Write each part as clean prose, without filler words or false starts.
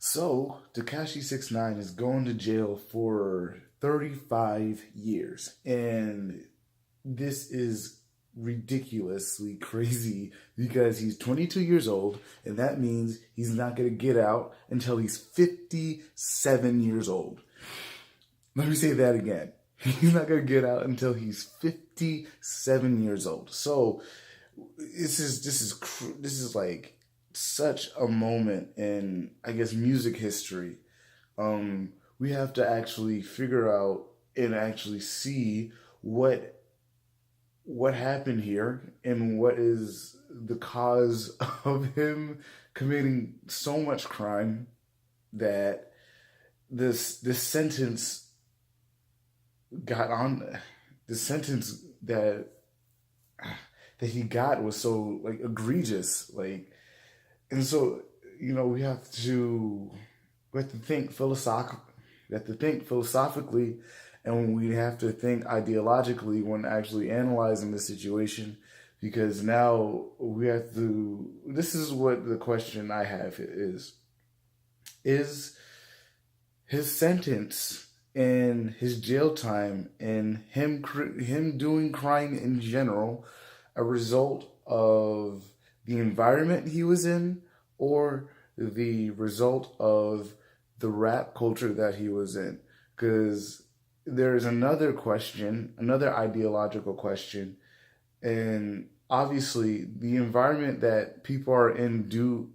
So, Tekashi69 is going to jail for 35 years. And this is ridiculously crazy because he's 22 years old, and that means he's not going to get out until he's 57 years old. Let me say that again. He's not going to get out until he's 57 years old. So, this is like such a moment in, I guess, music history. We have to actually figure out and actually see what happened here and what is the cause of him committing so much crime that this sentence got on the sentence that he got was so like egregious, like. And so, we have to think philosophically. We have to think philosophically, and we have to think ideologically when actually analyzing the situation. Because now we have to. This is what the question I have is: Is his sentence and his jail time and him doing crime in general a result of the environment he was in, or the result of the rap culture that he was in? Because there's another question, another ideological question, and obviously the environment that people are in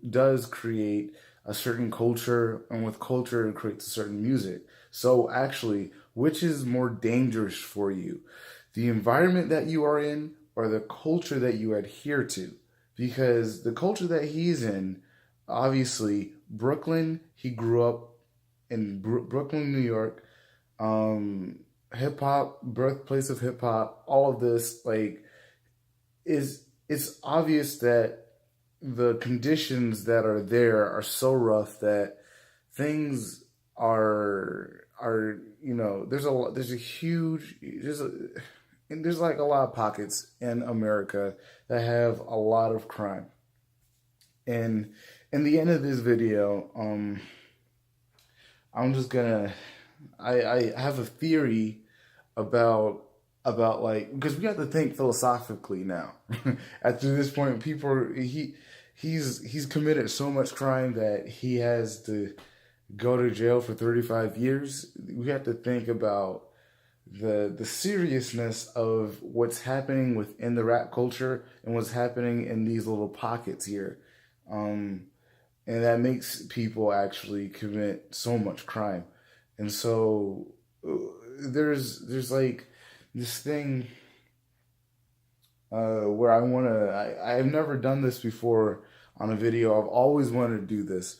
does create a certain culture, and with culture it creates a certain music. So actually, which is more dangerous for you, the environment that you are in or the culture that you adhere to? Because the culture that he's in, obviously Brooklyn, he grew up in Brooklyn, New York, hip hop, birthplace of hip hop, all of this, like, it's obvious that the conditions that are there are so rough that things are there's like a lot of pockets in America that have a lot of crime. And in the end of this video, I'm just gonna I have a theory about like, because we have to think philosophically now. After this point, he's committed so much crime that he has to go to jail for 35 years. We have to think about the seriousness of what's happening within the rap culture and what's happening in these little pockets here. And that makes people actually commit so much crime. And so there's like this thing where I've never done this before on a video. I've always wanted to do this.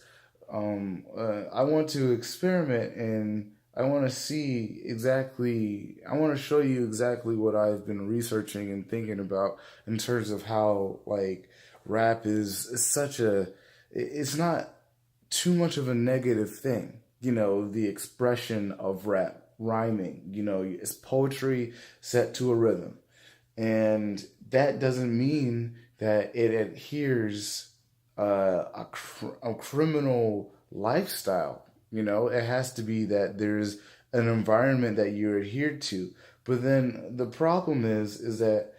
I want to experiment, and I want to I want to show you exactly what I've been researching and thinking about in terms of how, like, rap is it's not too much of a negative thing. The expression of rap, rhyming, it's poetry set to a rhythm. And that doesn't mean that it adheres a criminal lifestyle. It has to be that there's an environment that you adhere to. But then the problem is that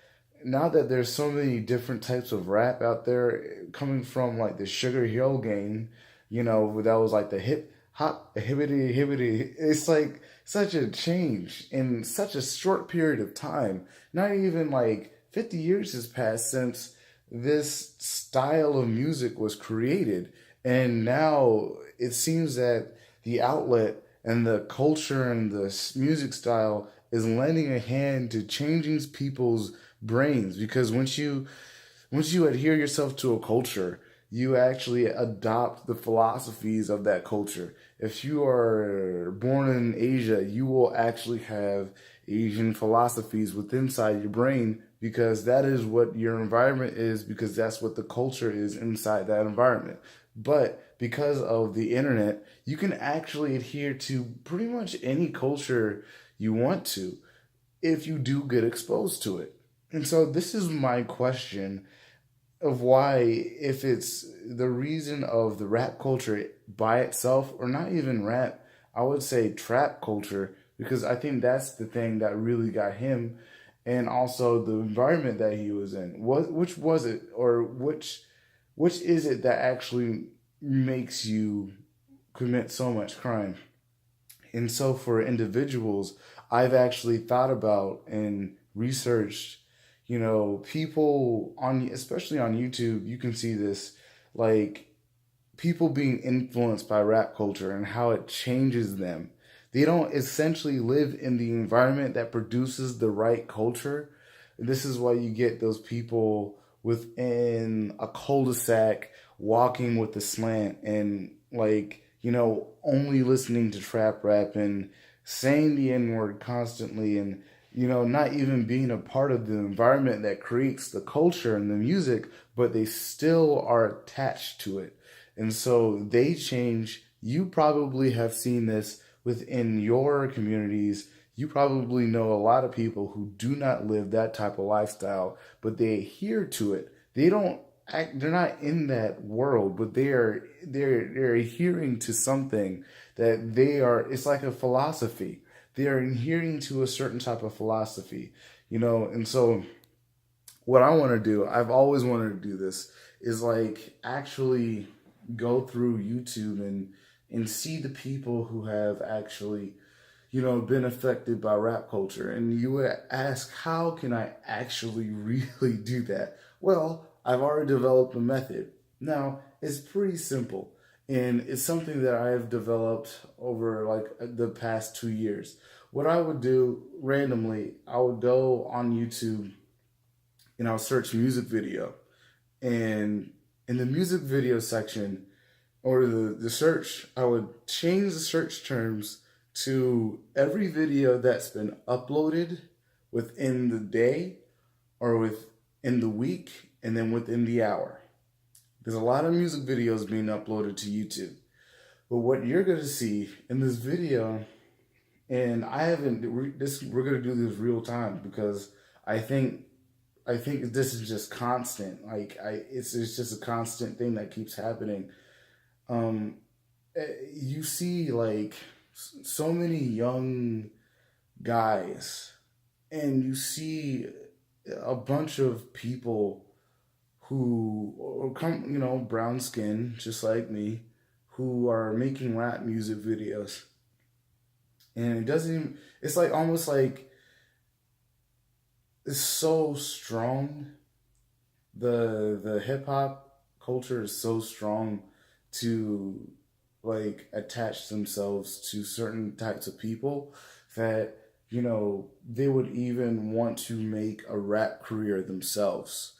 now that there's so many different types of rap out there, coming from like the Sugar Hill Gang, that was like the hip hop, hibbity hibbity. It's like such a change in such a short period of time. Not even like 50 years has passed since this style of music was created. And now it seems that the outlet and the culture and the music style is lending a hand to changing people's brains. Because once you adhere yourself to a culture, you actually adopt the philosophies of that culture. If you are born in Asia, you will actually have Asian philosophies within inside your brain, because that is what your environment is, because that's what the culture is inside that environment. But because of the internet, you can actually adhere to pretty much any culture you want to if you do get exposed to it. And so this is my question. of why, if it's the reason of the rap culture by itself, or not even rap, I would say trap culture, because I think that's the thing that really got him, and also the environment that he was in. Which was it, or which is it that actually makes you commit so much crime? And so for individuals, I've actually thought about and researched, people on, especially on YouTube, you can see this, like people being influenced by rap culture and how it changes them. They don't essentially live in the environment that produces the right culture. This is why you get those people within a cul-de-sac walking with the slant and, like, only listening to trap rap and saying the N-word constantly, and not even being a part of the environment that creates the culture and the music, but they still are attached to it. And so they change. You probably have seen this within your communities. You probably know a lot of people who do not live that type of lifestyle, but they adhere to it. They don't act, they're not in that world, but they're adhering to something that they are, it's like a philosophy. They are adhering to a certain type of philosophy, and so what I want to do, I've always wanted to do this, is like actually go through YouTube and see the people who have actually, been affected by rap culture. And you would ask, how can I actually really do that? Well, I've already developed a method. Now, it's pretty simple. And it's something that I have developed over like the past 2 years. What I would do randomly, I would go on YouTube and I'll search music video. And in the music video section, or the search, I would change the search terms to every video that's been uploaded within the day or within the week and then within the hour. There's a lot of music videos being uploaded to YouTube. But what you're going to see in this video, and I haven't, we're going to do this real time because I think this is just constant. Like it's just a constant thing that keeps happening. Um, you see like so many young guys, and you see a bunch of people who are come, brown skin, just like me, who are making rap music videos. And it doesn't even, it's like almost like it's so strong. The hip hop culture is so strong to like attach themselves to certain types of people that they would even want to make a rap career themselves.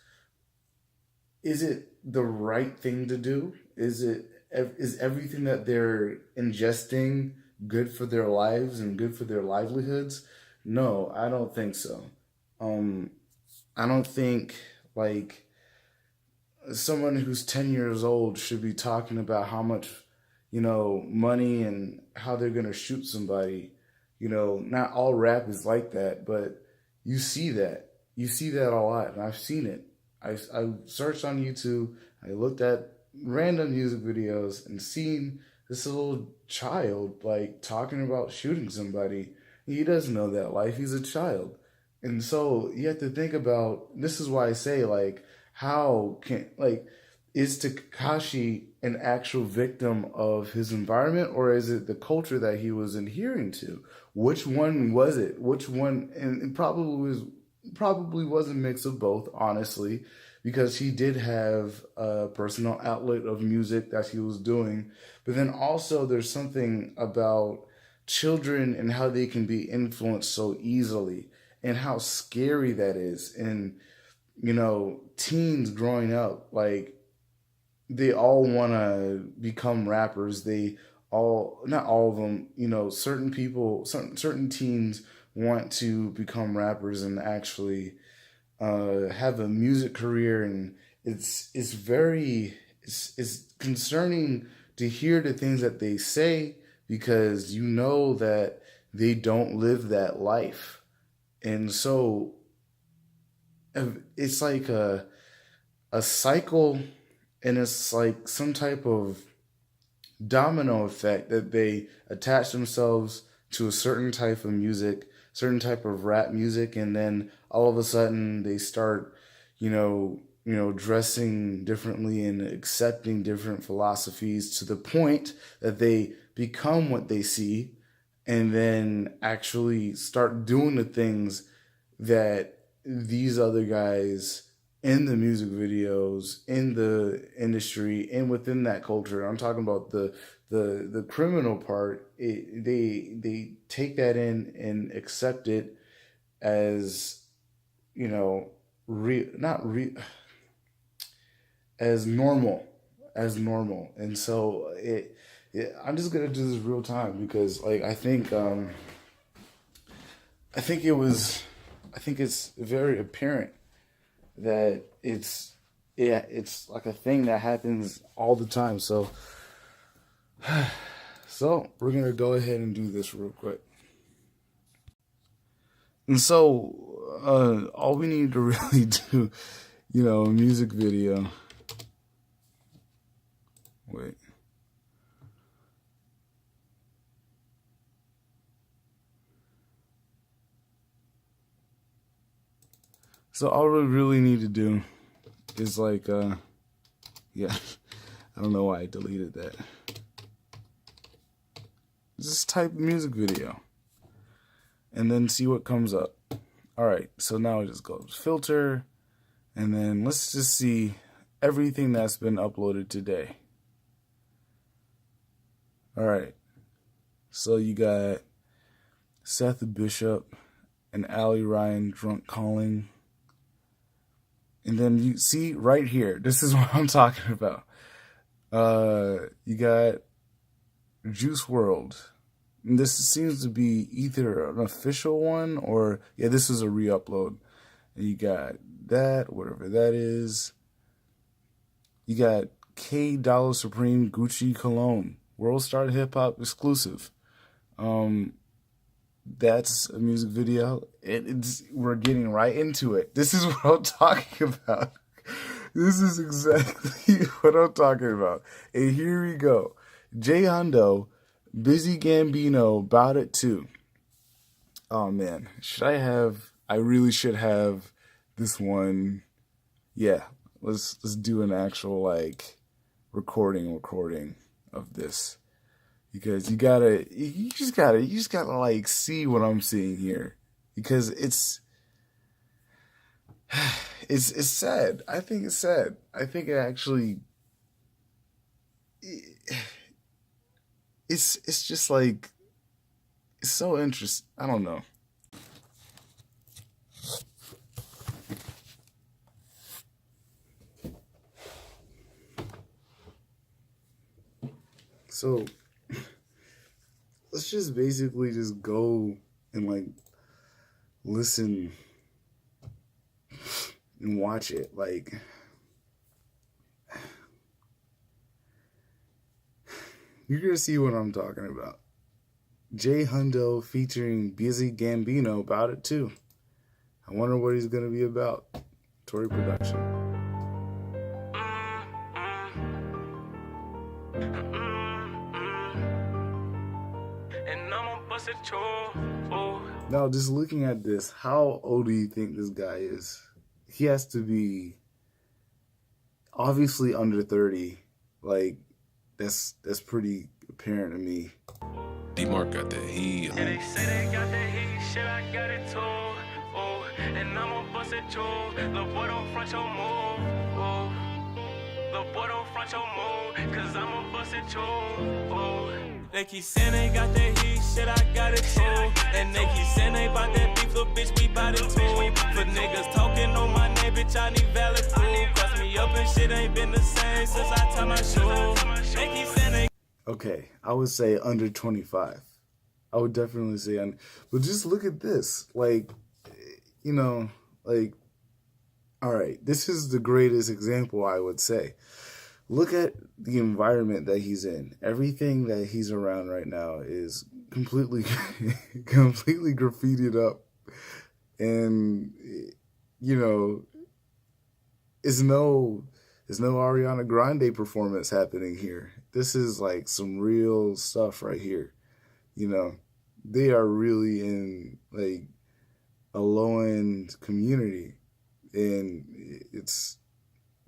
Is it the right thing to do? Is everything that they're ingesting good for their lives and good for their livelihoods? No, I don't think so. Um, I don't think like someone who's 10 years old should be talking about how much, money and how they're going to shoot somebody. Not all rap is like that, but you see that. You see that a lot, and I've seen it. I searched on YouTube, I looked at random music videos and seen this little child like talking about shooting somebody. He doesn't know that life. He's a child. And so you have to think about, this is why I say like, how can, like, is Tekashi an actual victim of his environment, or is it the culture that he was adhering to? Which one was it? Which one? And it probably was a mix of both, honestly, because he did have a personal outlet of music that he was doing. But then also there's something about children and how they can be influenced so easily and how scary that is. And, teens growing up, like, they all want to become rappers. They all, not all of them, certain people, certain teens want to become rappers and actually have a music career. And it's concerning to hear the things that they say, because that they don't live that life. And so it's like a cycle, and it's like some type of domino effect that they attach themselves to a certain type of music, certain type of rap music, and then all of a sudden they start, dressing differently and accepting different philosophies to the point that they become what they see, and then actually start doing the things that these other guys in the music videos, in the industry, and within that culture. I'm talking about the criminal part. They take that in and accept it as, not as normal. And so I'm just gonna do this real time because, like, I think it's very apparent that it's like a thing that happens all the time. So we're gonna go ahead and do this real quick. And so all we need to really do, a music video. Wait. So all we really need to do is like, yeah, I don't know why I deleted that. Just type music video and then see what comes up. All right, so now I just go to filter, and then let's just see everything that's been uploaded today. All right, so you got Seth Bishop and Ali Ryan drunk calling. And then you see right here, this is what I'm talking about. You got Juice WRLD. And this seems to be either an official one or, yeah, this is a re-upload. And you got that, whatever that is. You got K Dollar Supreme Gucci Cologne, World Star Hip Hop exclusive. That's a music video. We're getting right into it. This is what I'm talking about. This is exactly what I'm talking about. And here we go. Jay Hundo, Busy Gambino, Bout It Too. Oh man, I really should have this one. Yeah, let's do an actual like recording of this. Because you just gotta like see what I'm seeing here, because it's sad. I think it's sad. I think it actually, it's just like, it's so interesting. I don't know. So let's just basically just go and like listen and watch it. Like, you're gonna see what I'm talking about. Jay Hundo featuring Busy Gambino, About It Too. I wonder what he's gonna be about. Tory Production. Now, just looking at this, how old do you think this guy is? He has to be obviously under 30. Like, that's pretty apparent to me. D-Mark got that heat. And they say they got that heat, shit, I got it too. Oh, and I'ma bust it too. Lil' boy, don't front your move. Oh, lil' boy, don't front your move, cause I'ma bust it too. Oh, they keep saying they got that heat, shit, I got it too. And they keep saying they bout that beef, little bitch, we bout it too. For niggas talking on my name, bitch, I need valid proof. Cross me up and shit ain't been the same since I tie my shoes. They keep saying they. Okay, I would say under 25. I would definitely say under. But just look at this. Like, like, all right, this is the greatest example, I would say. Look at the environment that he's in. Everything that he's around right now is completely graffitied up. And, there's no Ariana Grande performance happening here. This is like some real stuff right here. You know, they are really in like a low end community, and it's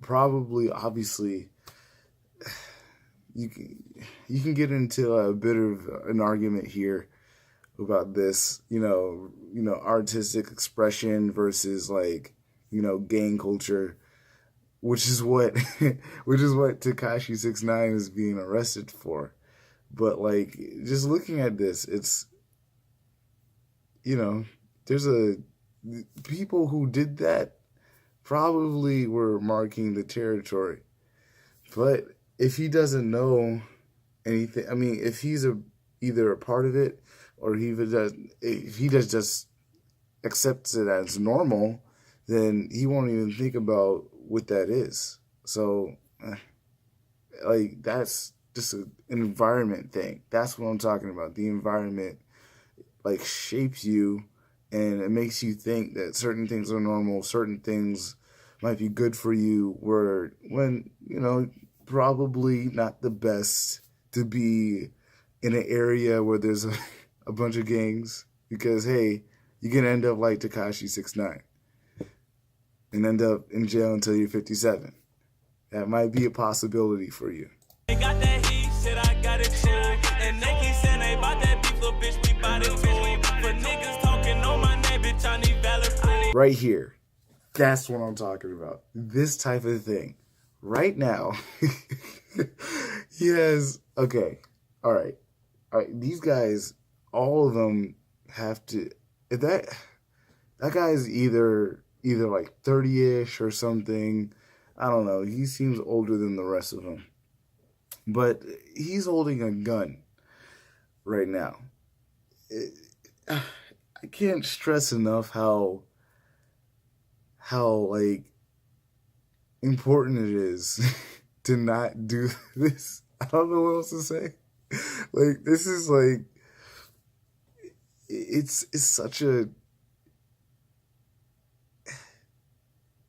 probably obviously you can get into a bit of an argument here about this, artistic expression versus like, gang culture, which is what Tekashi69 is being arrested for. But like, just looking at this, it's, there's people who did that probably were marking the territory. But if he doesn't know anything, I mean, if he's either a part of it, or if he just accepts it as normal, then he won't even think about what that is. So, like, that's just an environment thing. That's what I'm talking about. The environment, like, shapes you, and it makes you think that certain things are normal, certain things might be good for you, when, probably not the best to be in an area where there's a bunch of gangs, because, hey, you can end up like Tekashi69 and end up in jail until you're 57. That might be a possibility for you. They got that heat, shit, I got it too. And they keep saying they bout that beef, little bitch, we bout it too. But niggas talking on my name, bitch, I need valid proof. Right here. That's what I'm talking about. This type of thing. Right now, he has, okay, all right. These guys, all of them have to, if that guy's either like 30-ish or something. I don't know. He seems older than the rest of them. But he's holding a gun right now. I can't stress enough how like important it is to not do this. I don't know what else to say. Like, this is like, it's such a,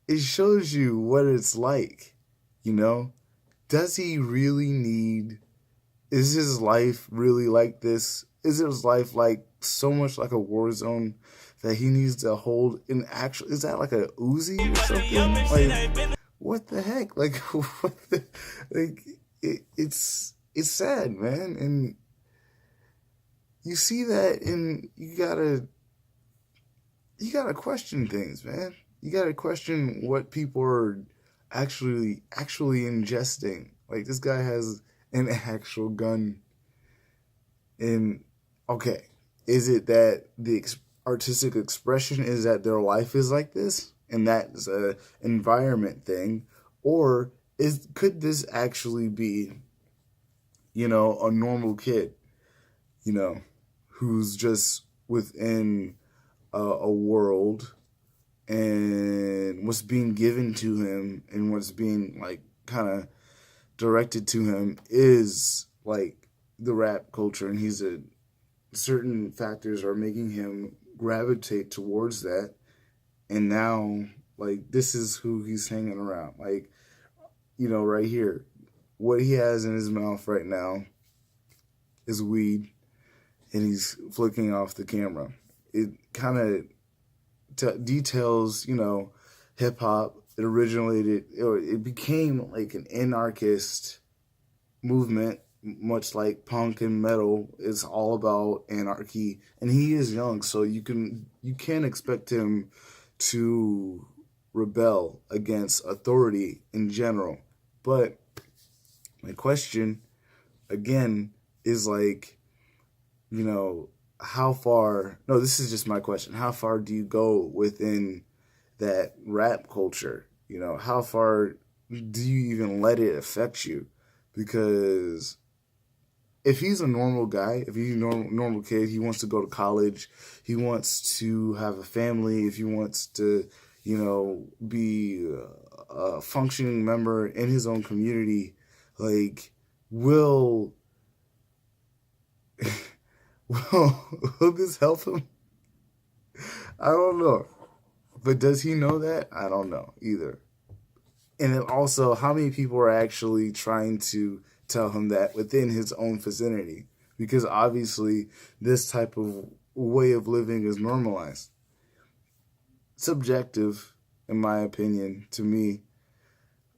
it shows you what it's like, Does he really need, is his life really like this? Is his life like so much like a war zone that he needs to hold in actual, is that like a Uzi or something? Like, what the heck? Like, it's sad, man. And you see that, and you gotta question things, man. You gotta question what people are actually ingesting. Like, this guy has an actual gun. And okay, is it that the artistic expression is that their life is like this, and that's a environment thing, or could this actually be, a normal kid, who's just within a world, and what's being given to him and what's being like kind of directed to him is like the rap culture, and certain factors are making him gravitate towards that, and now like this is who he's hanging around. Like, right here, what he has in his mouth right now is weed, and he's flicking off the camera. It kind of details, hip hop. It originated, or it became like an anarchist movement, much like punk and metal is all about anarchy. And he is young, so you can't expect him to rebel against authority in general. But my question again is like, how far, no, this is just my question. How far do you go within that rap culture? How far do you even let it affect you? Because if he's a normal guy, if he's a normal kid, he wants to go to college, he wants to have a family, if he wants to, be a functioning member in his own community, like, will this help him? I don't know. But does he know that? I don't know either. And then also, how many people are actually trying to tell him that within his own vicinity? Because obviously, this type of way of living is normalized. Subjective, in my opinion, to me.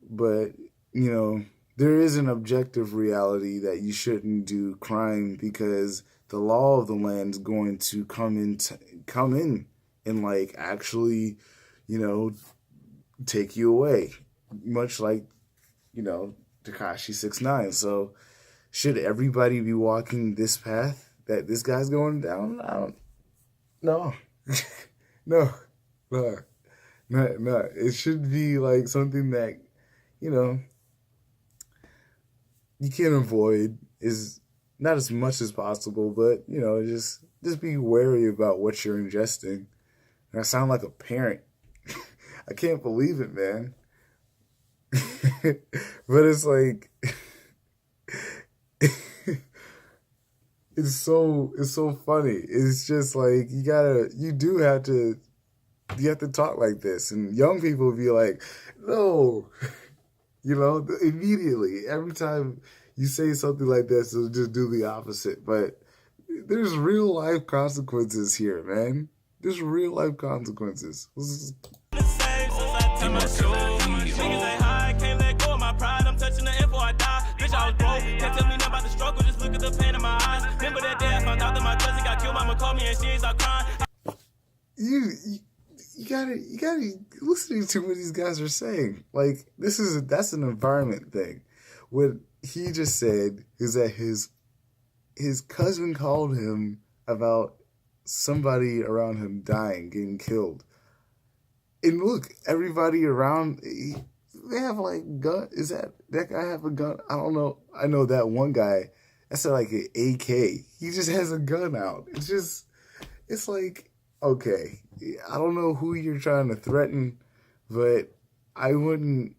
But, you know, there is an objective reality that you shouldn't do crime because the law of the land is going to come in and like actually, you know, take you away. Much like, you know, Tekashi69. So should everybody be walking this path that this guy's going down? I don't no. No. No. No. It should be like something that, you know, you can avoid is not as much as possible, but you know, just be wary about what you're ingesting. And I sound like a parent. I can't believe it, man. But it's like it's so funny. It's just like you have to talk like this, and young people be like, no, you know, immediately every time you say something like this, it'll just do the opposite. But there's real life consequences here, man. There's real life consequences. You gotta listening to what these guys are saying. Like that's an environment thing. What he just said is that his cousin called him about somebody around him dying, getting killed. And look, everybody around, they have like gun. Is that guy have a gun? I don't know. I know that one guy. That's like an AK. He just has a gun out. It's like, okay, I don't know who you're trying to threaten, but I don't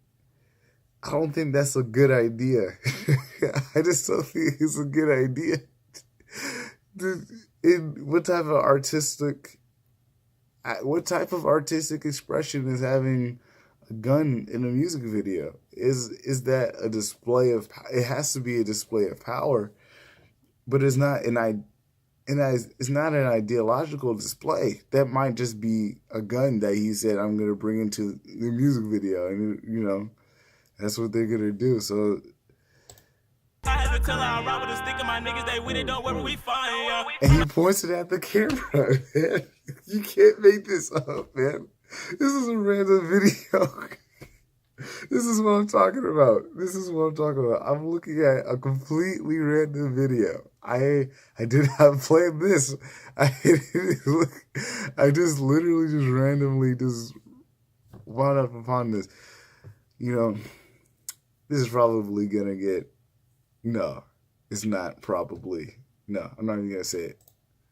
think that's a good idea. I just don't think it's a good idea. What type of artistic expression is having a gun in a music video? Is that a display of? It has to be a display of power, but it's not it's not an ideological display. That might just be a gun that he said, I'm going to bring into the music video. And, you know, that's what they're going to do. So I had to tell her I ride with a stick of my niggas, they with it, don't worry, we fine, yeah. And he points it at the camera, man. You can't make this up, man. This is a random video. This is what I'm talking about. I'm looking at a completely random video. I did not plan this. I just literally just randomly just wound up upon this. You know, this is probably gonna get, no, it's not probably. No, I'm not even gonna say it.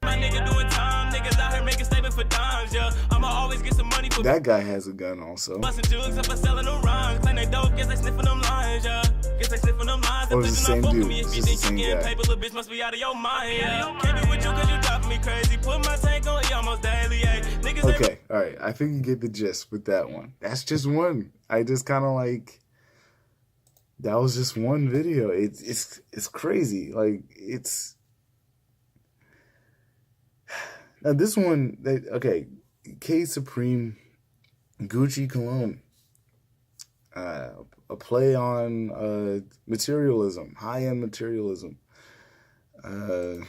My nigga doing time, niggas out here making statements for dimes, yeah. I'ma always get some money for that guy has a gun also. Busting jugs up for selling them rhymes. Claim they dope, guess they sniffing them lines, yeah. Guess they sniffing them lines. Oh, it's the same dude. It's just the same guy. Paper, little bitch must be out of your mind, yeah. Can't be with you cause you driving me crazy. Put my tank on E almost daily, yeah. Niggas okay, alright. I think you get the gist with that one. That's just one. I just kinda like, that was just one video. It's crazy. Like, it's now this one, okay, K Supreme, Gucci Cologne, a play on materialism, high-end materialism. And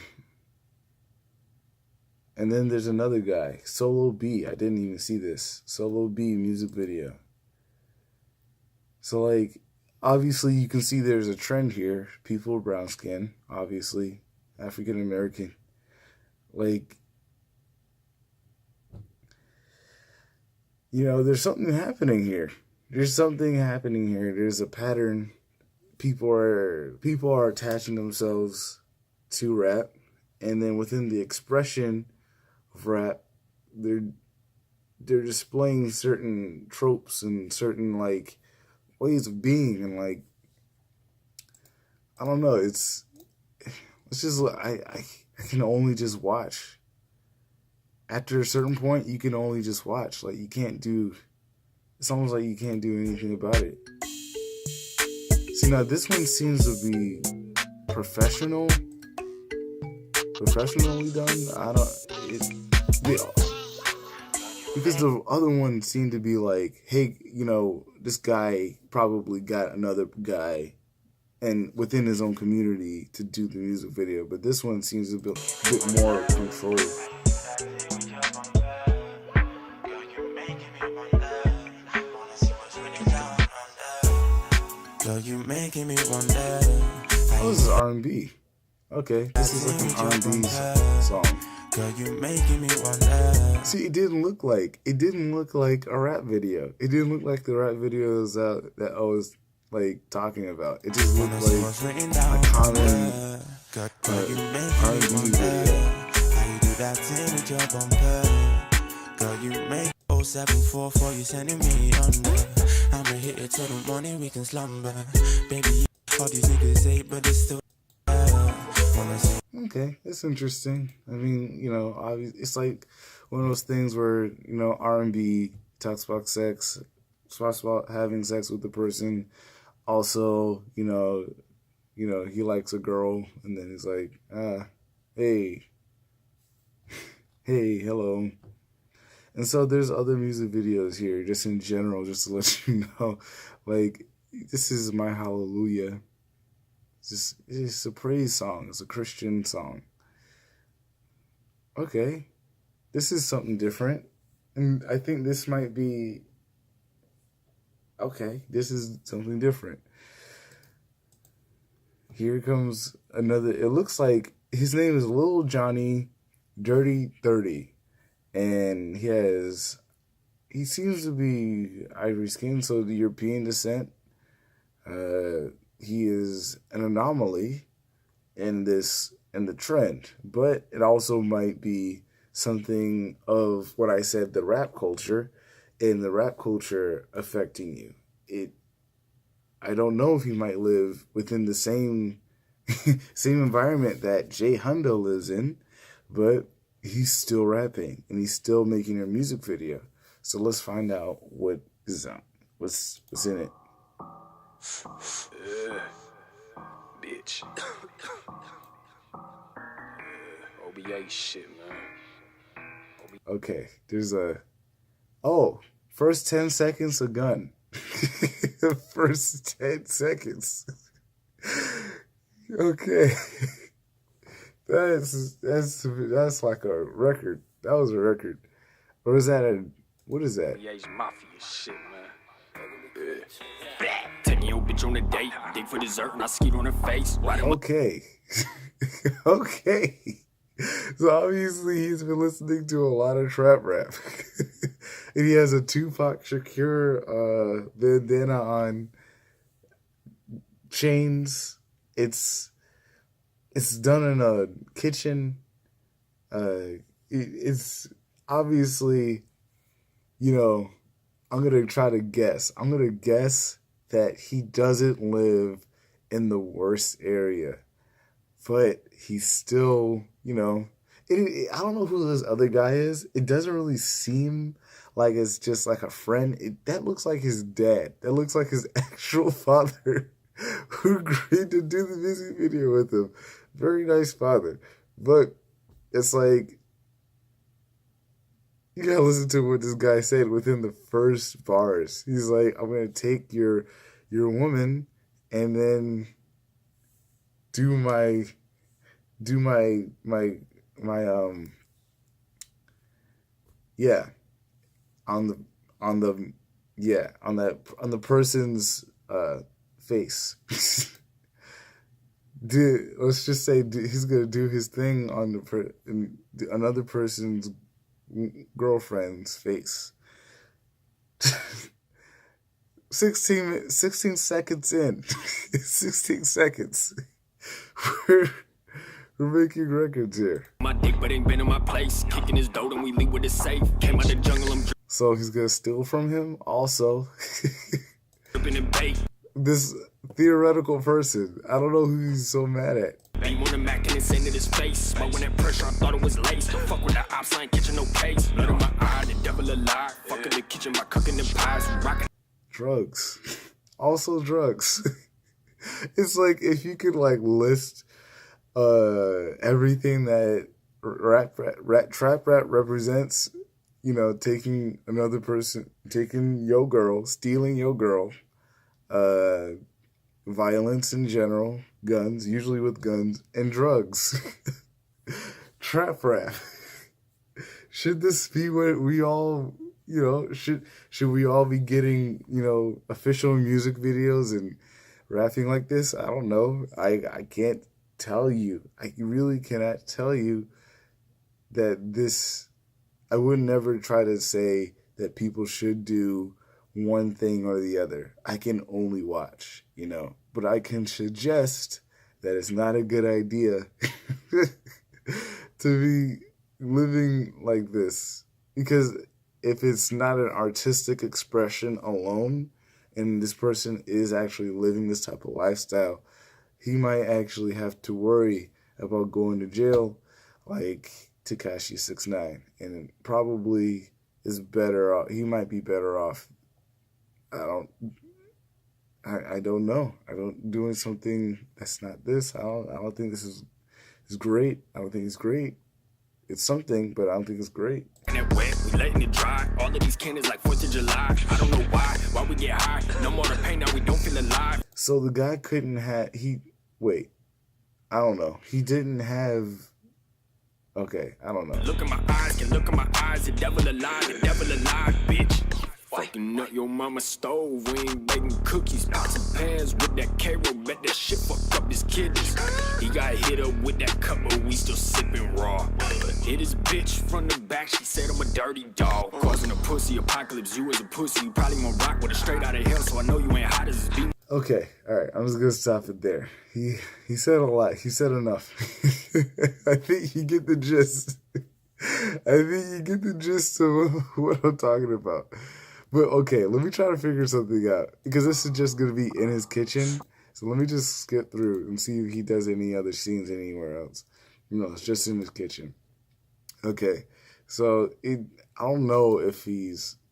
then there's another guy, Solo B. I didn't even see this. Solo B music video. So, like, obviously you can see there's a trend here. People with brown skin, obviously, African American. Like, you know, there's something happening here. There's a pattern. People are attaching themselves to rap, and then within the expression of rap, they're displaying certain tropes and certain like ways of being, and like, I don't know. It's just I can only just watch. After a certain point, you can only just watch. Like, you can't do it's almost like you can't do anything about it. See, now this one seems to be professionally done. Because the other one seemed to be like, hey, you know, this guy probably got another guy and within his own community to do the music video, but this one seems a bit more controlled. Girl, you making me wonder. Oh, this is R&B. Okay, this is like an R&B song. Girl, you making me wonder. See, it didn't look like a rap video. It didn't look like the rap videos that I was like talking about. It just looked like a common R&B video. How you do that thing with your bumper? Girl, you make 0744, you sending me under. I'ma hit it till the morning, we can slumber. Baby, all these niggas hate, but it's still. Okay, it's interesting. I mean, you know, it's like one of those things where, you know, R&B talks about sex, talks about having sex with the person. Also, you know, he likes a girl, and then he's like, hey, hello. And so there's other music videos here, just in general, just to let you know, like, this is My Hallelujah. It's a praise song. It's a Christian song. Okay. This is something different. And I think this might be... Okay, this is something different. Here comes another... It looks like his name is Lil Johnny Dirty 30. And he seems to be ivory skin, so the European descent. He is an anomaly in the trend, but it also might be something of what I said, the rap culture, and the rap culture affecting you. I don't know if he might live within the same environment that Jay Hundo lives in, but he's still rapping and he's still making a music video. So let's find out what's in it. Bitch. OBA shit, man. Okay, there's first 10 seconds a gun. First 10 seconds. Okay. That's like a record. That was a record. Or is that what is that? OBA's mafia shit, man. Taking your bitch on a date, dig for dessert, and I skeet on her face. Okay. Okay. So obviously he's been listening to a lot of trap rap. And he has a Tupac Shakur bandana on, chains. It's done in a kitchen. It's obviously, you know, I'm going to try to guess. I'm going to guess that he doesn't live in the worst area. But he's still, you know, I don't know who this other guy is. It doesn't really seem like it's just like a friend. That looks like his dad. That looks like his actual father who agreed to do the music video with him. Very nice father. But it's like, you gotta listen to what this guy said within the first bars. He's like, I'm gonna take your woman and then do my on the person's face. Let's just say he's gonna do his thing on another person's girlfriend's face. 16 seconds in. 16 seconds. We're making records here. My dick, but ain't been in my place. Kicking his dough, and we leave with his safe. Came out the jungle, I'm so he's gonna steal from him also. dripping in bait. This theoretical person, I don't know who he's so mad at. He wanna mac and it's into his face. Smoking that pressure, I thought it was lace. Don't fuck with the ops, I ain't catching no case. Blood in my eye, the devil alive. Fuck in the kitchen, my cooking them pies. Rockin' drugs. Also drugs. It's like if you could like list everything that trap rap represents, you know, taking another person, taking your girl, stealing your girl, violence in general, guns, usually with guns, and drugs. Trap rap. Should this be what we all, you know, should we all be getting, you know, official music videos and rapping like this? I don't know. I can't tell you. I really cannot tell you that this, I would never try to say that people should do one thing or the other. I can only watch, you know, but I can suggest that it's not a good idea to be living like this, because if it's not an artistic expression alone and this person is actually living this type of lifestyle, he might actually have to worry about going to jail like Tekashi69, and it probably is better off. He might be better off. I don't know. I don't doing something that's not this. I don't think this is great. I don't think it's great. It's something, but I don't think it's great. And it wet, we letting it dry. All of these cannons like 4th of July. I don't know why we get high. No more to pain, now we don't feel alive. So the guy couldn't have, I don't know. He didn't have, okay, I don't know. Look at my eyes, can look at my eyes. The devil alive, bitch. Fucking up your mama's stove, we ain't baking cookies. Pots and pans with that K-roll, bet that shit fuck up his kidneys. He got hit up with that cup, but we still sipping raw. Hit his bitch from the back, she said I'm a dirty dog. Causing a pussy apocalypse, you as a pussy. You probably won't rock with a straight out of hell, so I know you ain't hot as this beat. Okay, all right, I'm just gonna stop it there. He said a lot. He said enough. I think you get the gist. I think you get the gist of what I'm talking about. But okay, let me try to figure something out, because this is just gonna be in his kitchen. So let me just skip through and see if he does any other scenes anywhere else. No, it's just in his kitchen. Okay, so I don't know if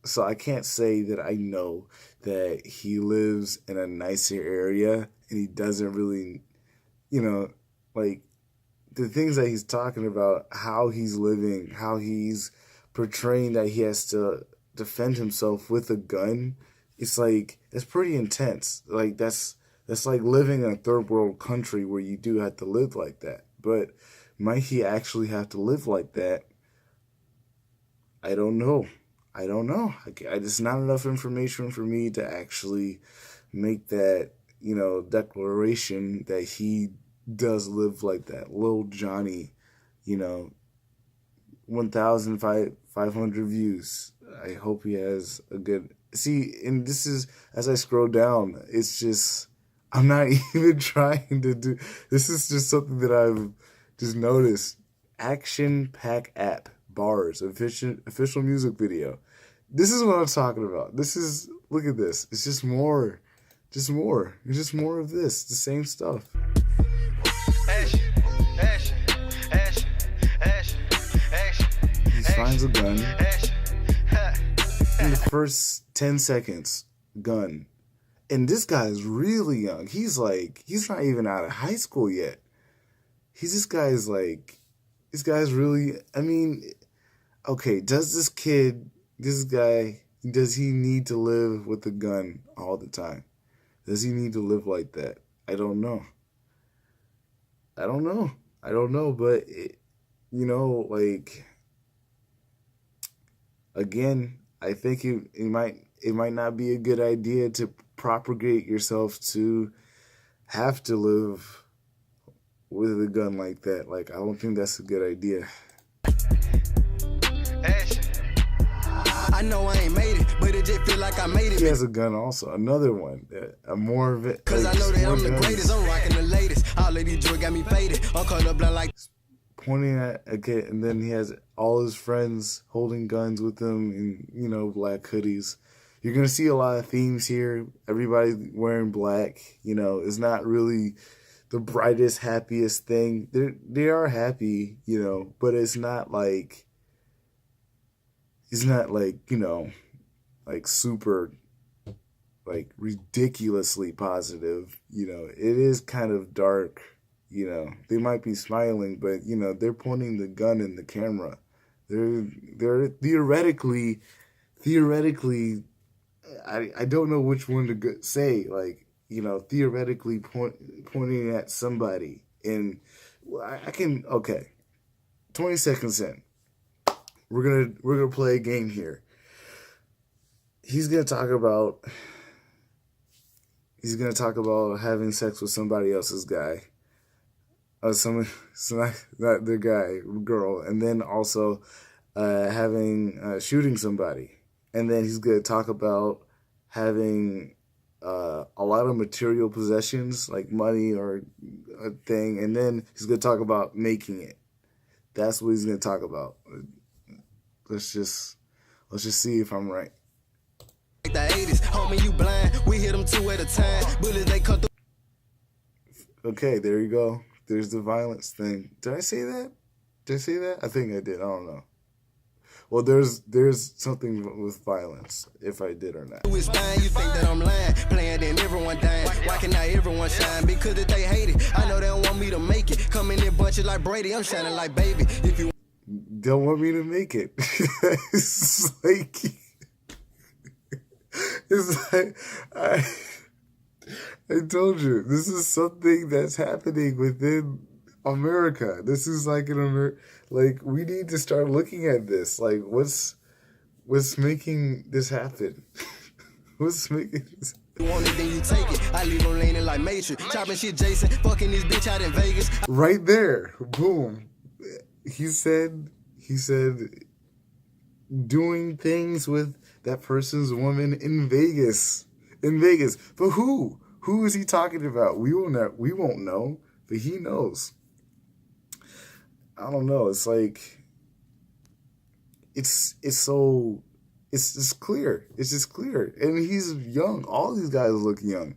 so I can't say that I know that he lives in a nicer area and he doesn't really, you know, like the things that he's talking about, how he's living, how he's portraying that he has to defend himself with a gun. It's like, it's pretty intense. Like that's like living in a third world country where you do have to live like that. But might he actually have to live like that? I don't know. It's not enough information for me to actually make that, you know, declaration that he does live like that. Lil Johnny, you know, 1,500 views. I hope he has a good... See, and this is, as I scroll down, it's just, I'm not even trying to do... This is just something that I've just noticed. Action Pack App. Bars. Official music video. This is what I'm talking about. This is... Look at this. It's just more. Just more. It's just more of this. The same stuff. He finds a gun. In the first 10 seconds, gun. And this guy is really young. He's not even out of high school yet. This guy's really, I mean, okay, does this guy, does he need to live with a gun all the time? Does he need to live like that? I don't know. But, you know, like, again, I think it might not be a good idea to propagate yourself to have to live with a gun like that. Like, I don't think that's a good idea. I know I ain't made it, but it just feel like I made it. He has a gun also, another one, more of it. Cause I know that I'm the greatest, I'm rocking the latest. All of these drugs got me faded. I'm caught up blind like... Pointing at a kid, and then he has all his friends holding guns with him in, you know, black hoodies. You're going to see a lot of themes here. Everybody's wearing black. You know, it's not really the brightest, happiest thing. They are happy, you know, but it's not like, you know, like super like ridiculously positive. You know, it is kind of dark. You know, they might be smiling, but you know, they're pointing the gun in the camera. They're theoretically, I don't know which one to say. Like, you know, theoretically pointing at somebody, and I can, okay. 20 seconds in, we're gonna play a game here. He's gonna talk about having sex with somebody else's guy, not their guy, girl, and then also shooting somebody, and then he's gonna talk about having a lot of material possessions like money or a thing, and then he's gonna talk about making it. That's what he's gonna talk about. Let's just see if I'm right. The 80s, homie, you blind. We hit them 2 at a time. Bullets, they cut through. Okay, there you go. There's the violence thing. Did I say that? Did I say that? I think I did. I don't know. Well, there's something with violence, if I did or not. You think that I'm lying, playing then everyone dying. Why can't not everyone shine? Because if they hate it, I know they don't want me to make it. Coming in bunches like Brady, I'm shining like baby. If you don't want me to make it, it's like I told you, this is something that's happening within America. This is like like we need to start looking at this. Like what's making this happen? What's making this? You want it, then you take it. I leave them leaning like Matrix. Chopping shit Jason, fucking this bitch out in Vegas. Right there. Boom. He said doing things with that person's woman in Vegas. In Vegas. But who? Who is he talking about? We won't know, but he knows. I don't know. It's like it's just clear. It's just clear. And he's young. All these guys look young.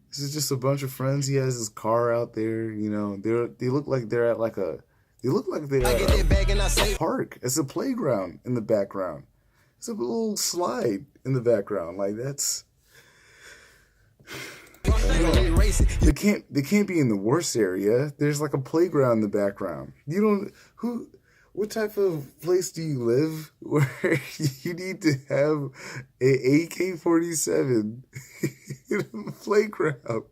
This is just a bunch of friends. He has his car out there, you know. They look like they're at like a a park. It's a playground in the background. It's a little slide in the background. Like that's they can't be in the worst area. There's like a playground in the background. What type of place do you live where you need to have a AK-47 in a playground?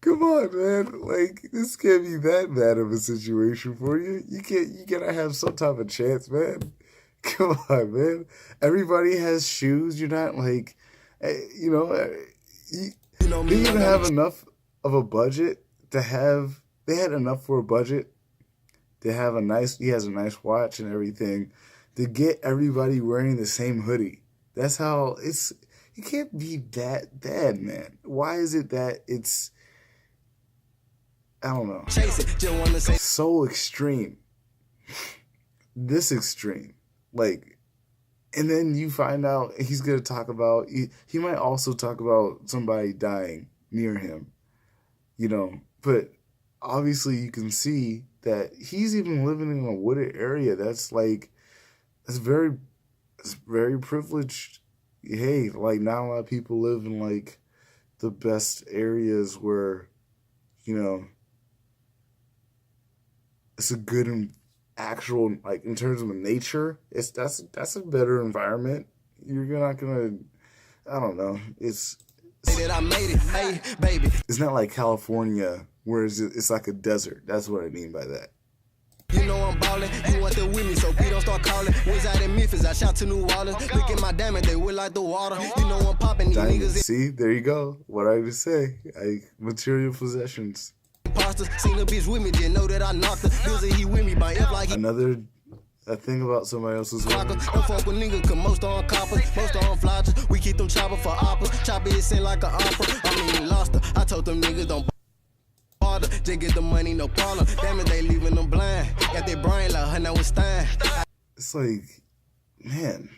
Come on, man. Like, this can't be that bad of a situation for you. You gotta have some type of chance, man. Come on, man. Everybody has shoes. You're not like, you know, they even have enough of a budget to have, they had enough for a budget to have he has a nice watch and everything, to get everybody wearing the same hoodie. That's how it can't be that bad, man. Why is it that it's, I don't know, so extreme. This extreme. Like, and then you find out he's going to talk about, he might also talk about somebody dying near him, you know, but obviously you can see that he's even living in a wooded area. That's like, it's very privileged. Hey, like not a lot of people live in like the best areas where, you know, it's a good and actual, like in terms of nature, that's a better environment. You're not gonna, I don't know. It's not like California where it's like a desert. That's what I mean by that. You know I'm ballin', you want to with me, so please don't start calling. Was out in Memphis, I shot to New Orleans. Look at my diamond, they will like the water. You know I'm popping these niggas. See, there you go. What I would say, material possessions. Seen a bitch with me, didn't know that I knocked her. He with me by F like another thing about somebody else's woman. Don't fuck with niggas, cause most on coppers, most on flyers. We keep them chopper for opera. Chopper is sent like an opera. I mean, lost her. I told them niggas don't bother. Just get the money, no problem. Damn it, they leaving them blind. Got their brain like her, now it's time. It's like, man,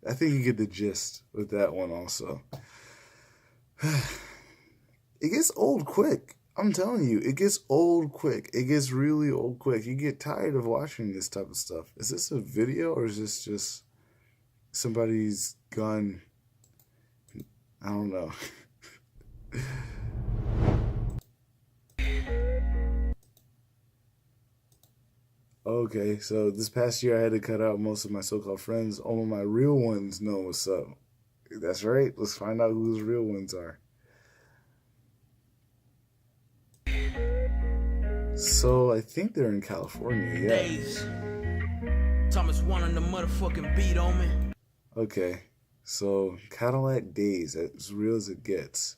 I think you get the gist with that one also. It gets old quick. I'm telling you, it gets old quick. It gets really old quick. You get tired of watching this type of stuff. Is this a video or is this just somebody's gun I don't know. Okay, so this past year I had to cut out most of my so-called friends. All of my real ones know what's up. That's right. Let's find out who those real ones are. So I think they're in California, yeah. Days. Thomas wanting the motherfucking beat on me. Okay, so Cadillac Days, as real as it gets.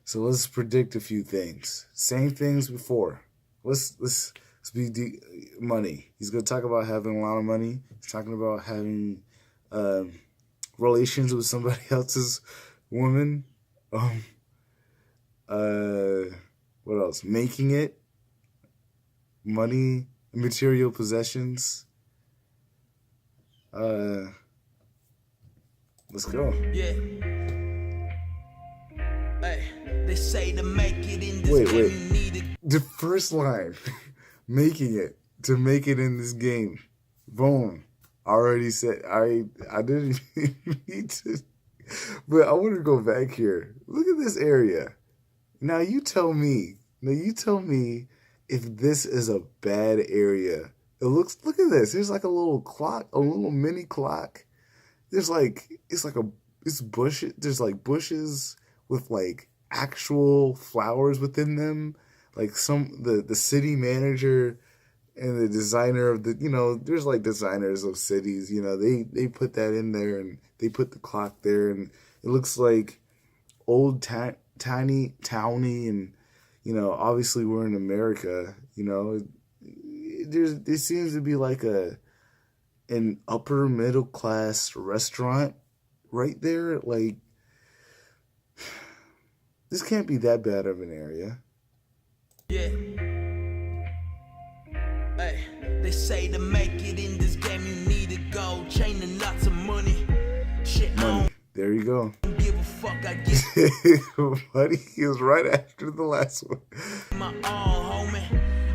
So let's predict a few things. Same things before. Let's be money. He's gonna talk about having a lot of money. He's talking about having relations with somebody else's woman. What else? Making it. Money, material possessions. Let's go. Yeah. Hey, they say to make it in this Wait. game you need it. The first line, making it, to make it in this game. Boom. Already said, I didn't even need to, but I want to go back here. Look at this area. Now you tell me if this is a bad area. Look at this. There's like a little clock, a little mini clock. There's bushes. There's like bushes with like actual flowers within them. Like the city manager and the designer of there's like designers of cities, they put that in there and they put the clock there and it looks like old tiny towny and obviously we're in America, there seems to be like an upper middle class restaurant right there. Like this can't be that bad of an area. Yeah. Hey, they say to make it in this game you need a gold chain and lots of money. Shit, Money. There you go. I don't give a fuck, I get Buddy, he was right after the last one. my all, homie.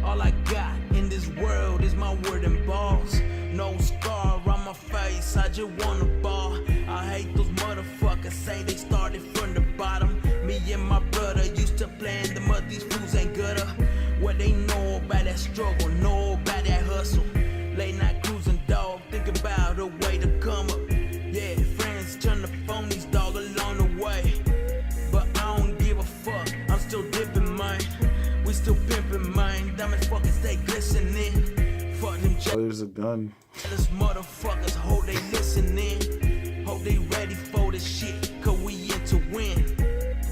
All I got in this world is my word and balls. No scar on my face, I just wanna ball. I hate those motherfuckers, say they started from the bottom. Me and my brother used to play in the mud, these fools ain't gutter. What they know about that struggle, know about that hustle. Late night cruising, dog, think about a way to come up. Yeah, friends turn to phonies, dog, along the way. But I don't give a fuck, I'm still dipping mine. We still pimping mine, diamonds fucking stay glistening. Fuck them Oh, there's a gun. jealous motherfuckers, hope they listening. Hope they ready for this shit, cause we in to win.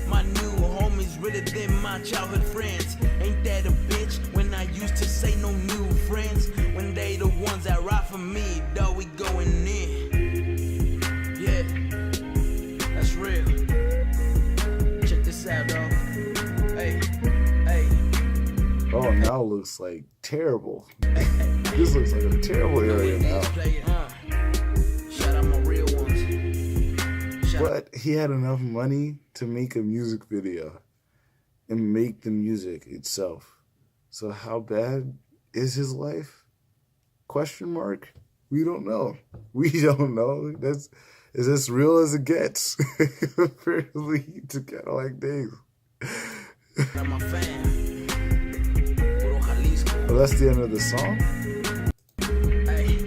My new homies realer than my childhood friends. Ain't that a bitch when I used to say no new friends? When they the ones that ride for me, though we going in. Yeah, that's real. Check this out, dog. Hey. Oh, now it looks like terrible. This looks like a terrible area now. Shout out my real ones. But he had enough money to make a music video and make the music itself. So how bad is his life? Question mark? We don't know. We don't know. Is as real as it gets. Apparently to Cadillac Days. Got my fam. Puro Jalisco. Oh, that's the end of the song? Hey,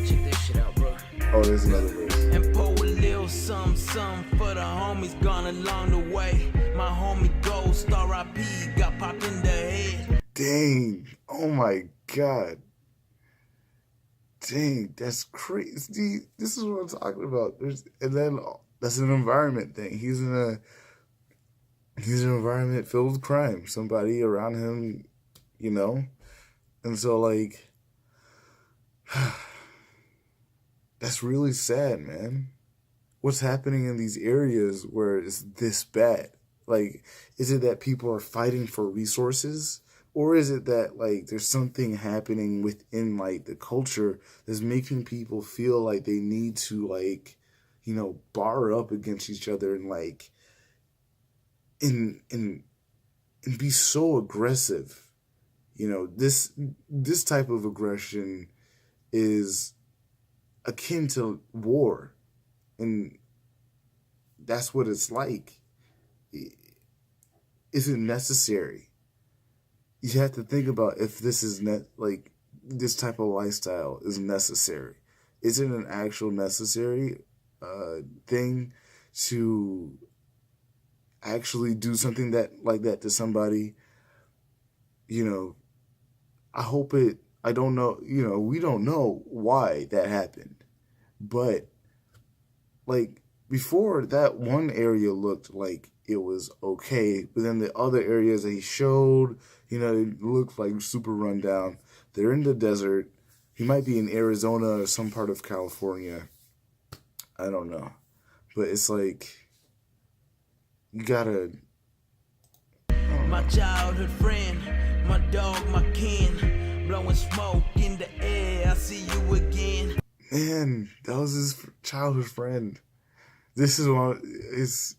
check this shit out, bro. Oh, there's another verse. And pour a little some for the homies gone along the way. My homie Gold Star IP got popped in the head. Dang. Oh my God. Dang, that's crazy. This is what I'm talking about. And then that's an environment thing. He's in an environment filled with crime. Somebody around him, And so like that's really sad, man. What's happening in these areas where it's this bad? Like, is it that people are fighting for resources? Or is it that, like, there's something happening within, like, the culture that's making people feel like they need to, like, bar up against each other and, like, and be so aggressive? This type of aggression is akin to war. And that's what it's like. Is it necessary? You have to think about if this is like this type of lifestyle is necessary. Is it an actual necessary thing to actually do something like that to somebody? You know, I don't know, we don't know why that happened. But like before, that one area looked like it was okay, but then the other areas that he showed, it looked like super rundown. They're in the desert. He might be in Arizona or some part of California. I don't know. But it's like, you gotta... My childhood friend, my dog, my kin, blowing smoke in the air, I see you again. Man, that was his childhood friend. This is one is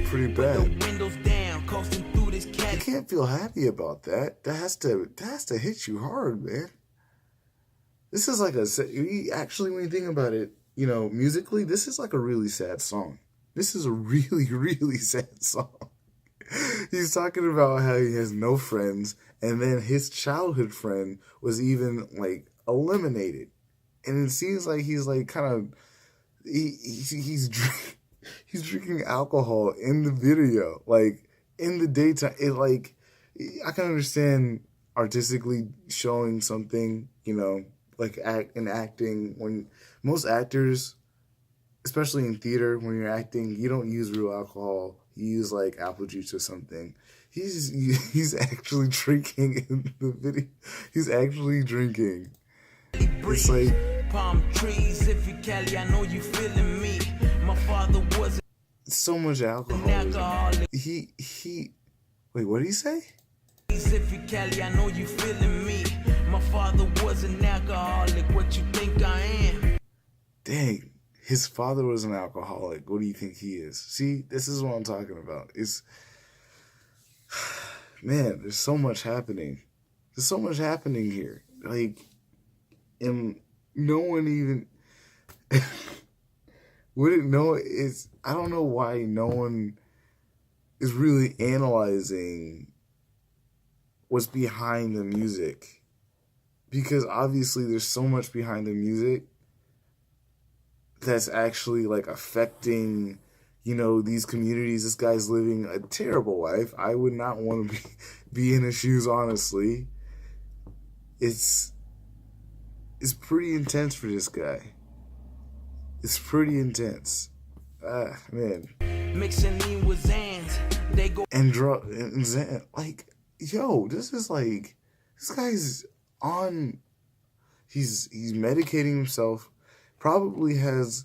pretty bad. The windows down, coasting through this You cat. can't feel happy about that. That has to hit you hard, man. This is like actually, when you think about it, musically, this is like a really sad song. This is a really, really sad song. He's talking about how he has no friends, and then his childhood friend was even like eliminated. And it seems like he's like kind of he's drinking alcohol in the video, like in the daytime. It like, I can understand artistically showing something, like acting. When most actors, especially in theater, when you're acting, you don't use real alcohol. You use like apple juice or something. He's actually drinking in the video. He's actually drinking. It's like Palm trees, if you Cali, I know you feeling me. My father was so much alcohol. an alcoholic. Wait, what did he say? If you Cali, I know you feeling me. My father was an alcoholic. What you think I am? Dang, his father was an alcoholic. What do you think he is? See, this is what I'm talking about. Man, there's so much happening. There's so much happening here. Like, and no one even wouldn't know. I don't know why no one is really analyzing what's behind the music, because obviously there's so much behind the music that's actually like affecting, these communities. This guy's living a terrible life. I would not want to be in his shoes, honestly. It's pretty intense for this guy. It's pretty intense. Man. Mixing in with Zans, they go And Zen, like, yo, this guy's on, he's medicating himself, probably has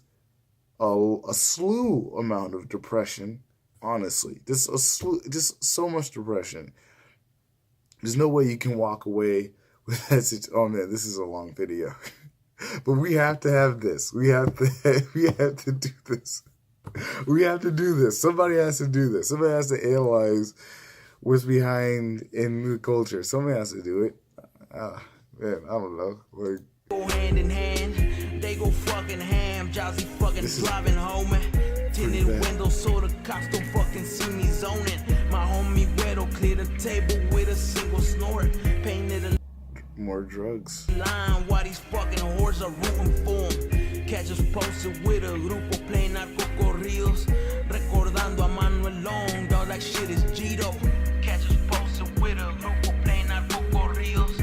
a slew amount of depression, honestly. Just so much depression. There's no way you can walk away with that. Oh man, this is a long video. But we have to have this. We have to do this. We have to do this. Somebody has to do this. Somebody has to analyze what's behind in the culture. Somebody has to do it. Man, I don't know. Like, go hand in hand, they go fucking ham. Jazzy fucking driving home. Tinted windows so the cops don't fucking see me zoning. My homie Wedo cleared the table with a single snort. Painted a more drugs. line while these fucking whores are rooting for him. Catch us posted with a grupo playing narco corridos. Recordando a Manuel Long, dog, like shit is Gito. Catch us posted with a grupo playing narco corridos.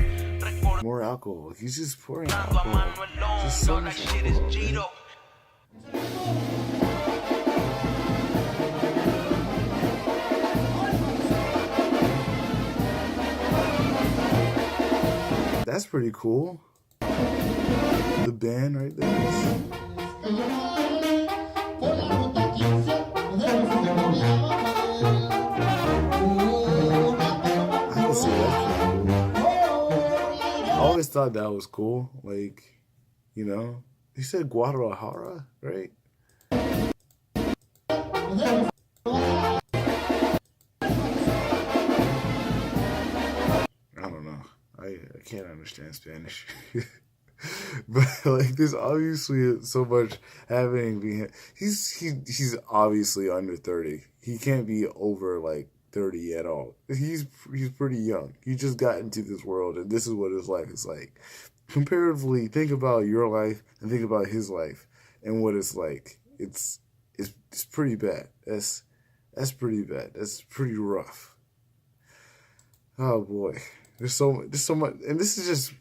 More alcohol. He's just pouring A alcohol. Manuel Long, Just so dog, like much shit is alcohol, man. Gito. That's pretty cool. The band right there. I can see that. I always thought that was cool. Like, he said Guadalajara, right? I don't know. I can't understand Spanish. But like, there's obviously so much happening behind. He's obviously under 30. He can't be over like 30 at all. He's pretty young. He just got into this world, and this is what his life is like. Comparatively, think about your life and think about his life and what it's like. It's pretty bad. That's pretty bad. That's pretty rough. Oh boy, there's so much, and this is just.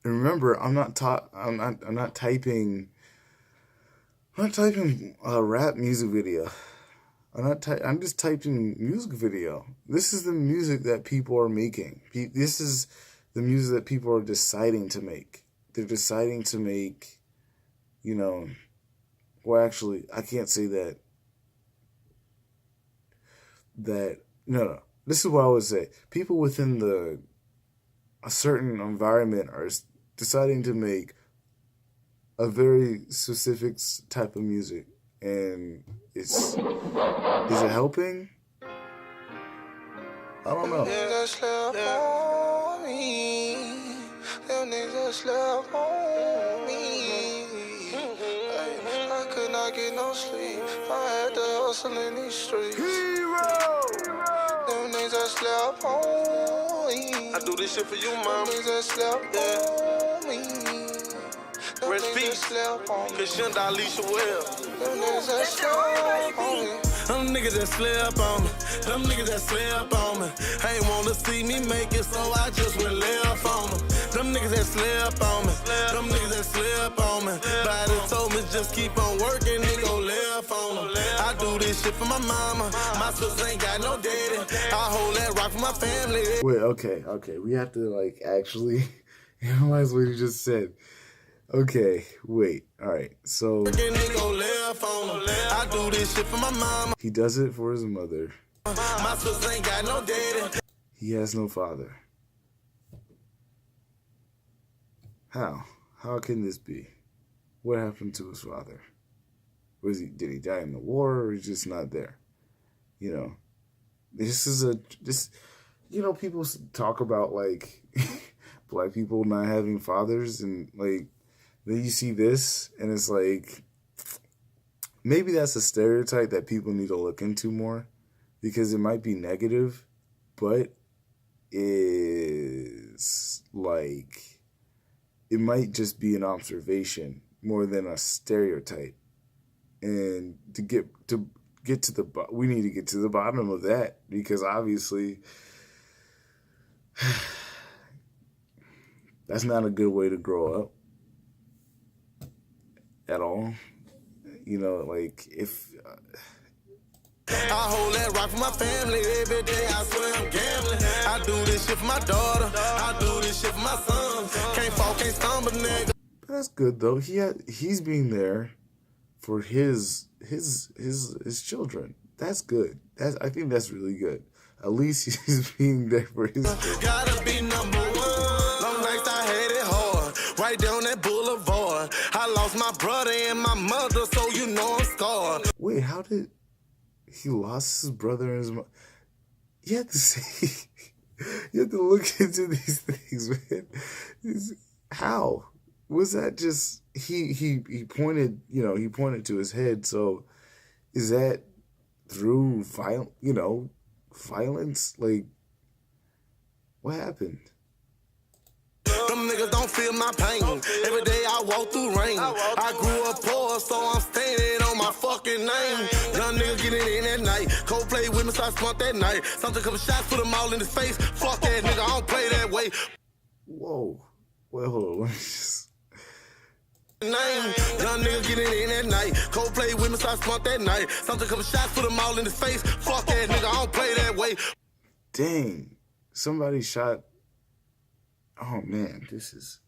And remember, I'm not typing a rap music video. I'm just typing music video. This is the music that people are making. This is the music that people are deciding to make. They're deciding to make, you know, well, actually, I can't say that. No. This is what I would say. People within a certain environment are deciding to make a very specific type of music, and is it helping? I don't know. Them niggas slept on me. I could not get no sleep. I had to hustle in these streets. Them niggas slept on me. I do this shit for you, mom. Them niggas slept on me. Rest peace, cause you not Alicia well. Them niggas that slept on me. Them niggas that slept on me. Them niggas that slept on me. Ain't wanna see me make it, so I just went left on them. Them niggas that slept on me. Them niggas that slept on me. Body told me just keep on working, nigga left on them. I do this shit for my mama. My sister ain't got no daddy. I hold that rock for my family. Wait, okay. We have to like actually analyze what you just said. Okay, wait. All right. So I do this shit for my mama. He does it for his mother. My sister ain't got no daddy. He has no father. How can this be? What happened to his father? Did he die in the war, or he's just not there? You know, people talk about like black people not having fathers, and like then you see this and it's like, maybe that's a stereotype that people need to look into more, because it might be negative, but is like, it might just be an observation more than a stereotype. And to get to the, we need to get to the bottom of that, because obviously that's not a good way to grow up at all. You know, like if I hold that rock for my family every day. I swear I'm gambling. I do this shit for my daughter. I do this shit for my son. Can't fall, can't stumble, nigga. That's good though. He's being there for his children. That's good. I think that's really good. At least he's being there for his children. Gotta be number one. Long nights I had it hard. Right down that boulevard. I lost my brother and my mother, so you know I'm scarred. Wait, how did he lost his brother and his mother? You have to see. You have to look into these things, man. How was that? Just he pointed, he pointed to his head. So is that through violence? Like, what happened? Them niggas don't feel my pain. Every day I walk through rain. I grew up poor, so I'm standing on my fucking name. Young niggas getting in at night. Coldplay with me, so I spunk that night. Something couple shots, put them all in his face. Fuck that nigga, I don't play that way. Whoa. Well, hold on. Let me just... Young niggas getting in at night. Coldplay with me, so I spunk that night. Something couple shots, put them all in his face. Fuck that nigga, I don't play that way. Dang. Somebody shot... Oh, man, this is...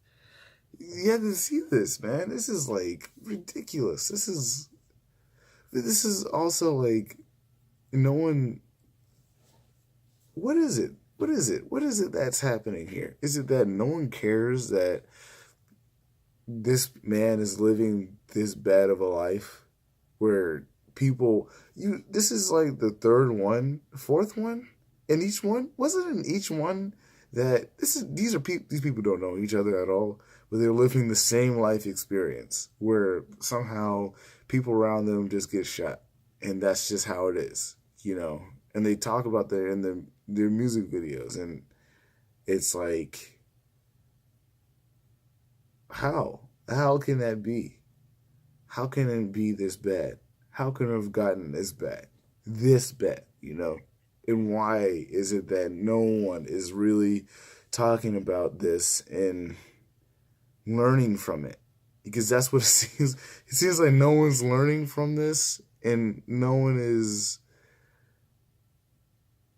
You have to see this, man. This is, like, ridiculous. This is also, like, no one... What is it? What is it that's happening here? Is it that no one cares that this man is living this bad of a life? Where people... This is, like, the fourth one? In each one? Wasn't in each one... that these people don't know each other at all, but they're living the same life experience where somehow people around them just get shot, and that's just how it is, you know. And they talk about that in their music videos, and it's like, how can that be? How can it be this bad? How can it have gotten this bad, you know? And why is it that no one is really talking about this and learning from it? Because that's what it seems. It seems like no one's learning from this, and no one is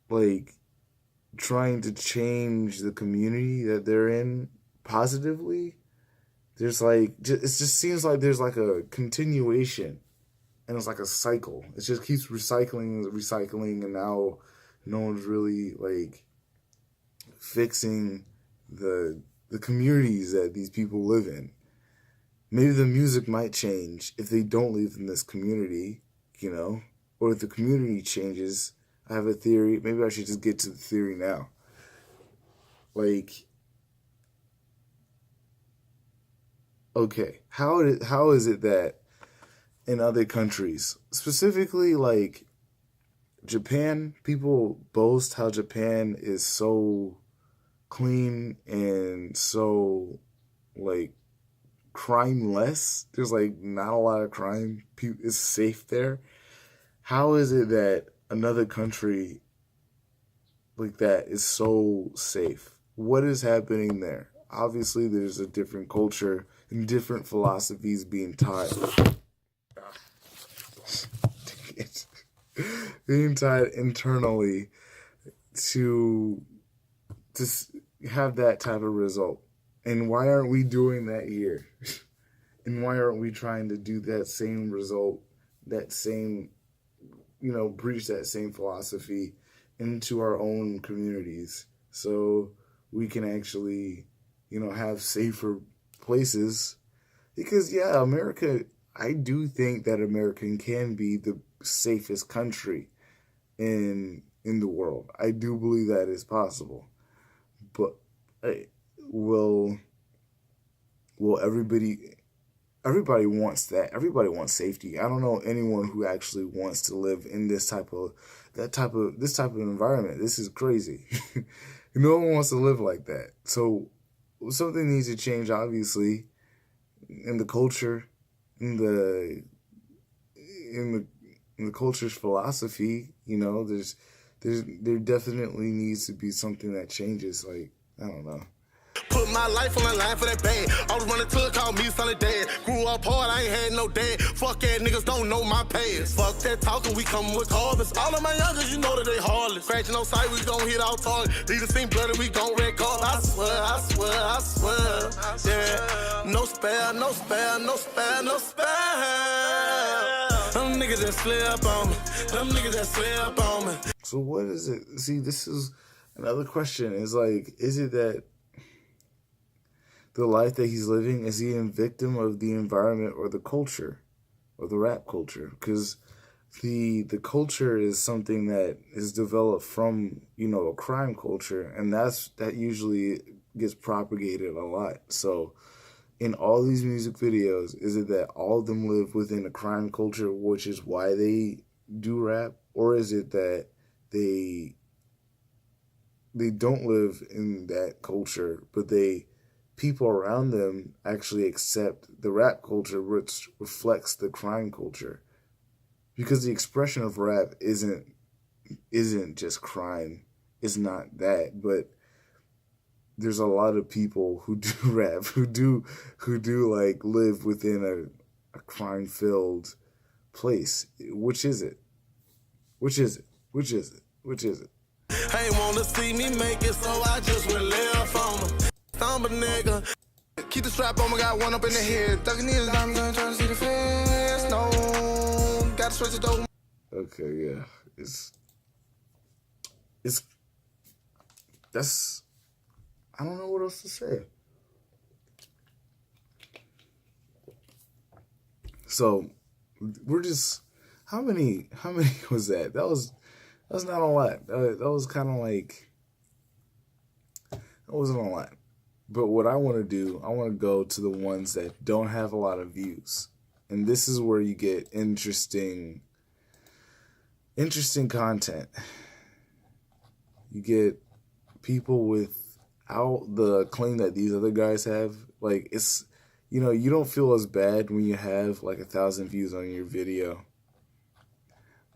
like trying to change the community that they're in positively. There's like, it just seems like there's like a continuation, and it's like a cycle. It just keeps recycling, and now no one's really like fixing the communities that these people live in. Maybe the music might change if they don't live in this community, you know, or if the community changes. I have a theory. Maybe I should just get to the theory now. Like, okay, how is it that in other countries, specifically like Japan, people boast how Japan is so clean and so like crime-less. There's like not a lot of crime. It's safe there. How is it that another country like that is so safe? What is happening there? Obviously, there's a different culture and different philosophies being taught. Being taught internally to have that type of result. And why aren't we doing that here? And why aren't we trying to do that same result, that same, you know, breach that same philosophy into our own communities so we can actually, you know, have safer places? Because, yeah, America, I do think that America can be the safest country in the world. I do believe that is possible. But will everybody wants that. Everybody wants safety. I don't know anyone who actually wants to live in this type of environment. This is crazy. No one wants to live like that. So something needs to change, obviously, in the culture, in the culture's philosophy. You know, there definitely needs to be something that changes. Like, I don't know. Put my life on the line for that bag. All the running to call me solid dad. Grew up hard, I ain't had no dad. Fuck ass niggas don't know my past. Fuck that talking, we come with harvest. All of my youngers, you know that they heartless. Scratching on sight, we gon' hit our target. Leave the scene bloody, we gon' record. I swear. Yeah. No spare. Them niggas that slip on me. So what is it? See, this is another question. Is like, is it that the life that he's living, is he a victim of the environment or the culture, or the rap culture? Because the culture is something that is developed from, you know, a crime culture, and that usually gets propagated a lot. So in all these music videos, is it that all of them live within a crime culture, which is why they do rap, or is it that they don't live in that culture, but people around them actually accept the rap culture, which reflects the crime culture? Because the expression of rap isn't just crime. It's not that, but there's a lot of people who do rap, who do like live within a crime-filled place. Which is it? Hey, wanna see me make it, so I just went left on them. I'm a nigga. Keep the strap on, I got one up in the head. Thugging these diamonds, I'm trying to see the face. No, gotta switch it over. Okay, yeah. That's, I don't know what else to say. So, we're just, how many was that? That was not a lot. That was kind of like, It wasn't a lot. But what I want to do, I want to go to the ones that don't have a lot of views. And this is where you get interesting content. You get people without the claim that these other guys have. Like, it's, you know, you don't feel as bad when you have like 1,000 views on your video.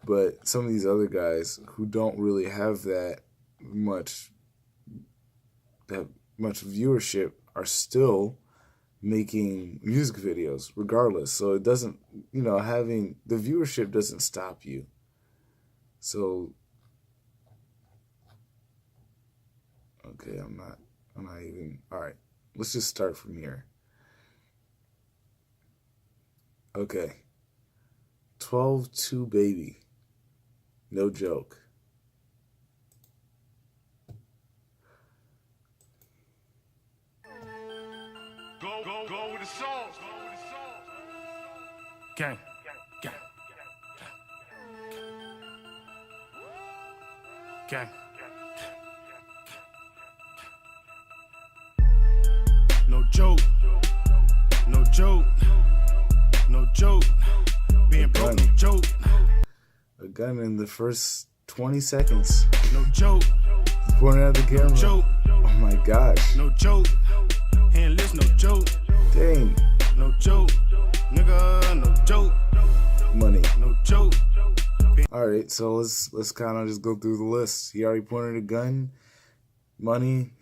But some of these other guys who don't really have that much viewership are still making music videos regardless. So it doesn't, you know, having the viewership doesn't stop you. So, okay, I'm not even, all right, let's just start from here. Okay. 12-2 baby. No joke. Go with the song. Gang. Gang. No joke. Being broke, no joke. A gun in the first 20 seconds. No joke. He's pointing at the camera. No joke. Oh my gosh. No joke. Handless, no joke. Dang. No joke. Nigga, no joke. Money. No joke. Alright, so let's kind of just go through the list. He already pointed a gun. Money.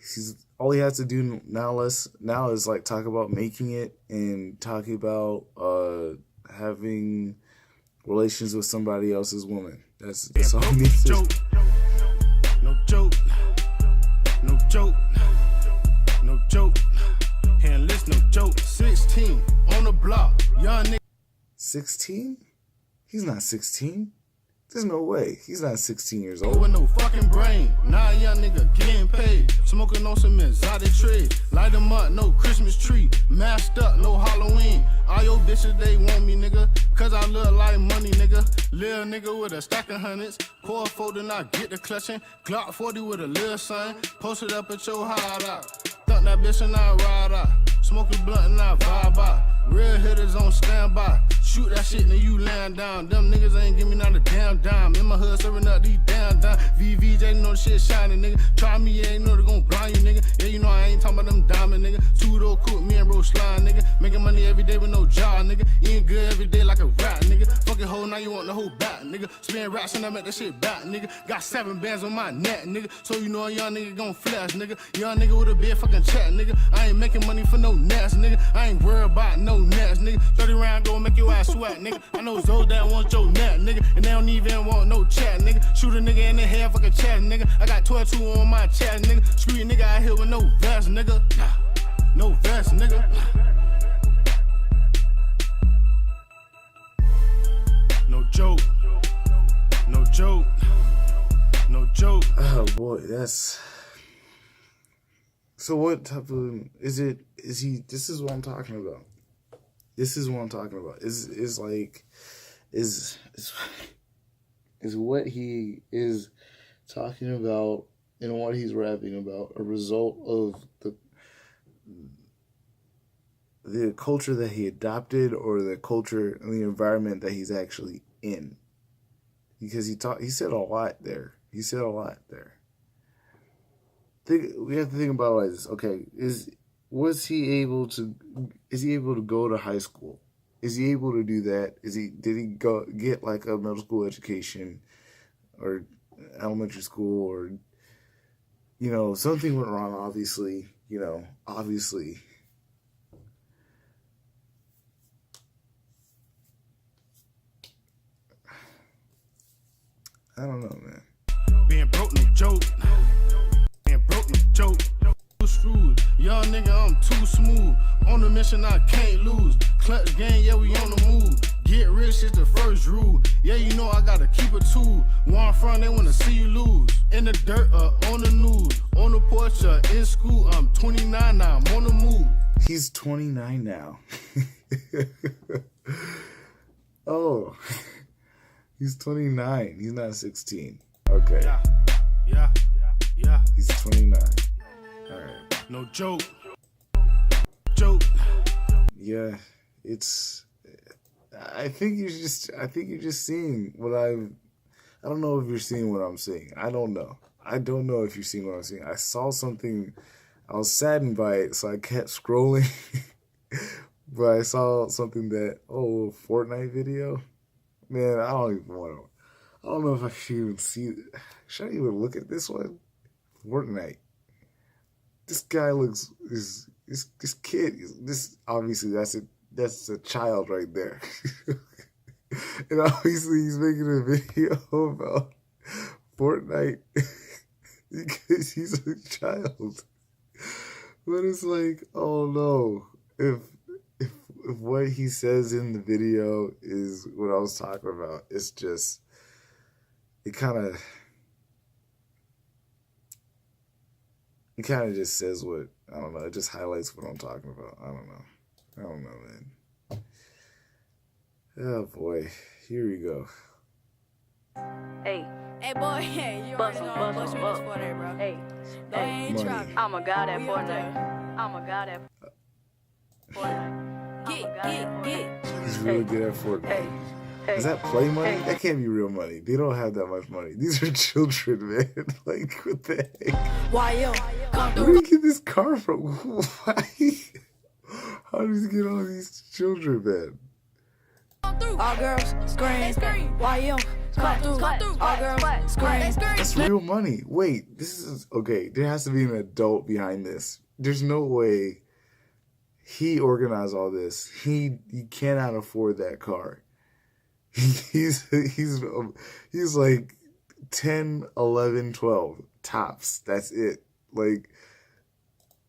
All he has to do now is like talk about making it and talking about having relations with somebody else's woman. That's all he needs to do. No joke. No joke. No joke. Handless, no joke. 16 on the block. Young nigga. 16? He's not 16. There's no way. He's not 16 years old. With no fucking brain. Nah, young nigga getting paid. Smoking on some exotic trade. Light them up, no Christmas tree. Masked up, no Halloween. All your bitches, they want me, nigga. Cause I look like money, nigga. Lil nigga with a stack of hundreds. Pour a fold and I get the clutching. Glock 40 with a lil son. Posted up at your hideout. Thought that bitch and I ride out. Smoking blunt and I vibe out. Real hitters on standby. Shoot that shit and you land down. Them niggas ain't give me not a damn dime. In my hood serving up these damn dime. VVJ know the shit shining, nigga. Try me, yeah, you know they gon' blind you, nigga. Yeah, you know I ain't talking about them diamond, nigga. Two-door cook, me and bro slime, nigga. Making money every day with no job, nigga. Eating good every day like a rat, nigga. Fucking hoe, now you want the whole back, nigga. Spin rats and I make that shit back, nigga. Got 7 bands on my neck, nigga. So you know a young nigga gon' flash, nigga. Young nigga with a big fucking chat, nigga. I ain't making money for no nets, nigga. I ain't worried about no nets, nigga. 30 round gon' make your ass sweat, nigga. I know those that want your net, nigga. And they don't even want no chat, nigga. Shoot a nigga in the head, fucking chat, nigga. I got 12-2 on my chat, nigga. Street nigga out here with no vest, nigga. No vest, nigga. No joke. No joke. No joke. Oh boy, that's... So what type of... Is he... This is what I'm talking about. This is what I'm talking about. Is what he is talking about and what he's rapping about a result of the culture that he adopted, or the culture and the environment that he's actually in? Because he said a lot there. We have to think about it like this. Okay, is he able to go to high school? Is he able to do that? Did he go get like a middle school education or elementary school, or, you know, something went wrong, obviously. I don't know, man. Being broke, no joke. Being broke, no joke. Screwed. Young nigga, I'm too smooth. On the mission, I can't lose. Clutch gang, yeah, we on the move. Get rich is the first rule. Yeah, you know I gotta keep a tool. One front, they wanna see you lose. In the dirt, on the news. On the porch, in school. I'm 29 now, I'm on the move. He's 29 now. Oh, he's 29. He's not 16. Okay. Yeah. He's 29. All right. No joke. Joke. Yeah, it's. I think you're just seeing what I don't know if you're seeing what I'm seeing. I don't know. I don't know if you're seeing what I'm seeing. I saw something. I was saddened by it, so I kept scrolling. But I saw something that Fortnite video. Man, I don't even want to. I don't know if I should even see. Should I even look at this one? Fortnite. This guy looks this kid. This obviously that's a child right there. And obviously he's making a video about Fortnite because he's a child. But it's like, oh no, if what he says in the video is what I was talking about, it's just it kind of just says what I don't know. It just highlights what I'm talking about. I don't know, man. Oh boy, here we go. Hey, boy, hey, you already know I'm pushing this for there, bro. hey, They ain't Money. dropping. I'm a god at We up Fortnite. there. I'm a god at Fortnite. Get. He's really good at Fortnite. Hey, Is that play money? Hey. That can't be real money. They don't have that much money. These are children, man. Like, what the heck? Why, yo, come Where through. did he get this car from? Why? How does he get all these children, man? All girls, scream. Why, yo, come through. All girls, scream. That's real money. Wait, this is okay. There has to be an adult behind this. There's no way he organized all this. He cannot afford that car. He's like 10, 11, 12 tops. That's it. Like,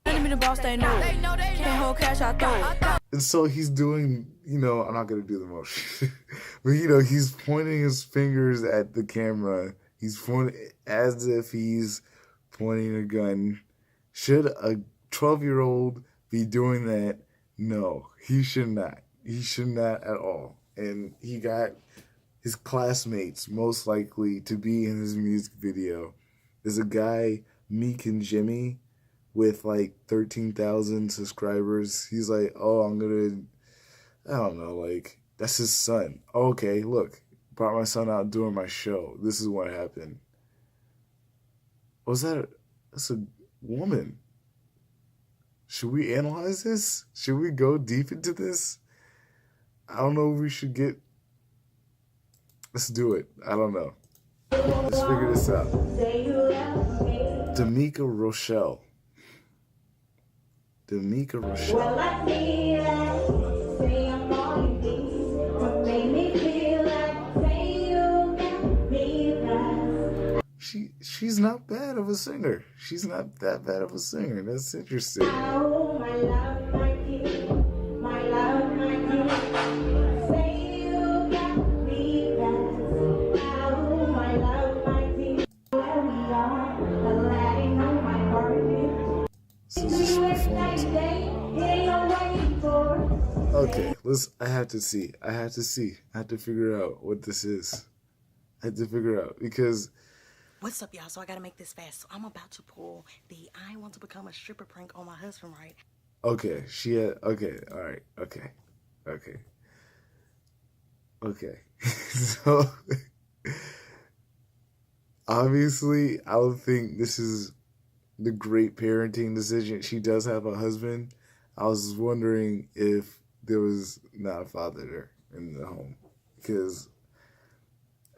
Enemy the boss, they know. Can't hold cash, I throw. and so he's doing, I'm not going to do the motion. But, he's pointing his fingers at the camera. He's pointing as if he's pointing a gun. Should a 12-year-old be doing that? No, he should not. He should not at all. And he got his classmates most likely to be in his music video. There's a guy, Meek and Jimmy, with like 13,000 subscribers. He's like, I don't know, like, that's his son. Okay, look, brought my son out during my show. This is what happened. That's a woman. Should we analyze this? Should we go deep into this? I don't know if we should get... Let's do it. I don't know. Let's figure this out. D'Amica Rochelle. D'Amica Rochelle. She's not bad of a singer. She's not that bad of a singer. That's interesting. Okay, I have to see. I have to figure out what this is. I have to figure out because... What's up, y'all? So I gotta make this fast. So I'm about to pull the I want to become a stripper prank on my husband, right? Okay, okay, all right, okay. So, obviously, I would think this is the great parenting decision. She does have a husband. I was wondering if there was not a father there in the home because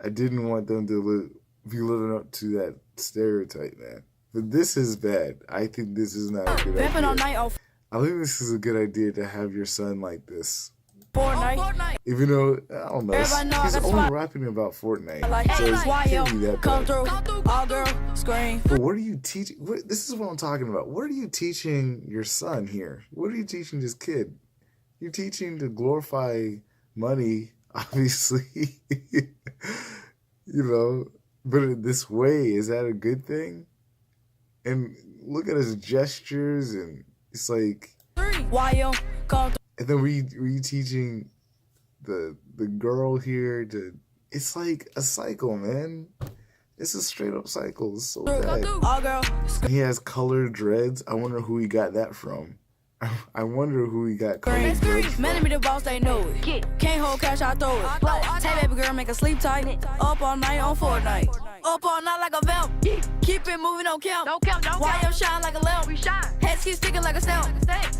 I didn't want them to be living up to that stereotype, man. But this is bad. I think this is not a good idea. I think this is a good idea to have your son like this. Fortnite. Even though, I don't know, he's only rapping about Fortnite. So it can't be that Come bad. through. All girls, scream. But what are you teaching? This is what I'm talking about. What are you teaching your son here? What are you teaching this kid? You're teaching to glorify money, obviously. But in this way, is that a good thing? And look at his gestures, and it's like... And then were you teaching the girl here to... It's like a cycle, man. It's a straight up cycle. It's so bad. All girls. He has colored dreads. I wonder who he got that from. I wonder who he got colored dreads from. Man, me the boss, they know it. Can't hold cash, I throw it. Tay baby girl, make her sleep tight. Up all night on Fortnite. Up all night like a vamp. Keep it moving, don't count. Why you shine like a lamp? Heads keep sticking like a stamp.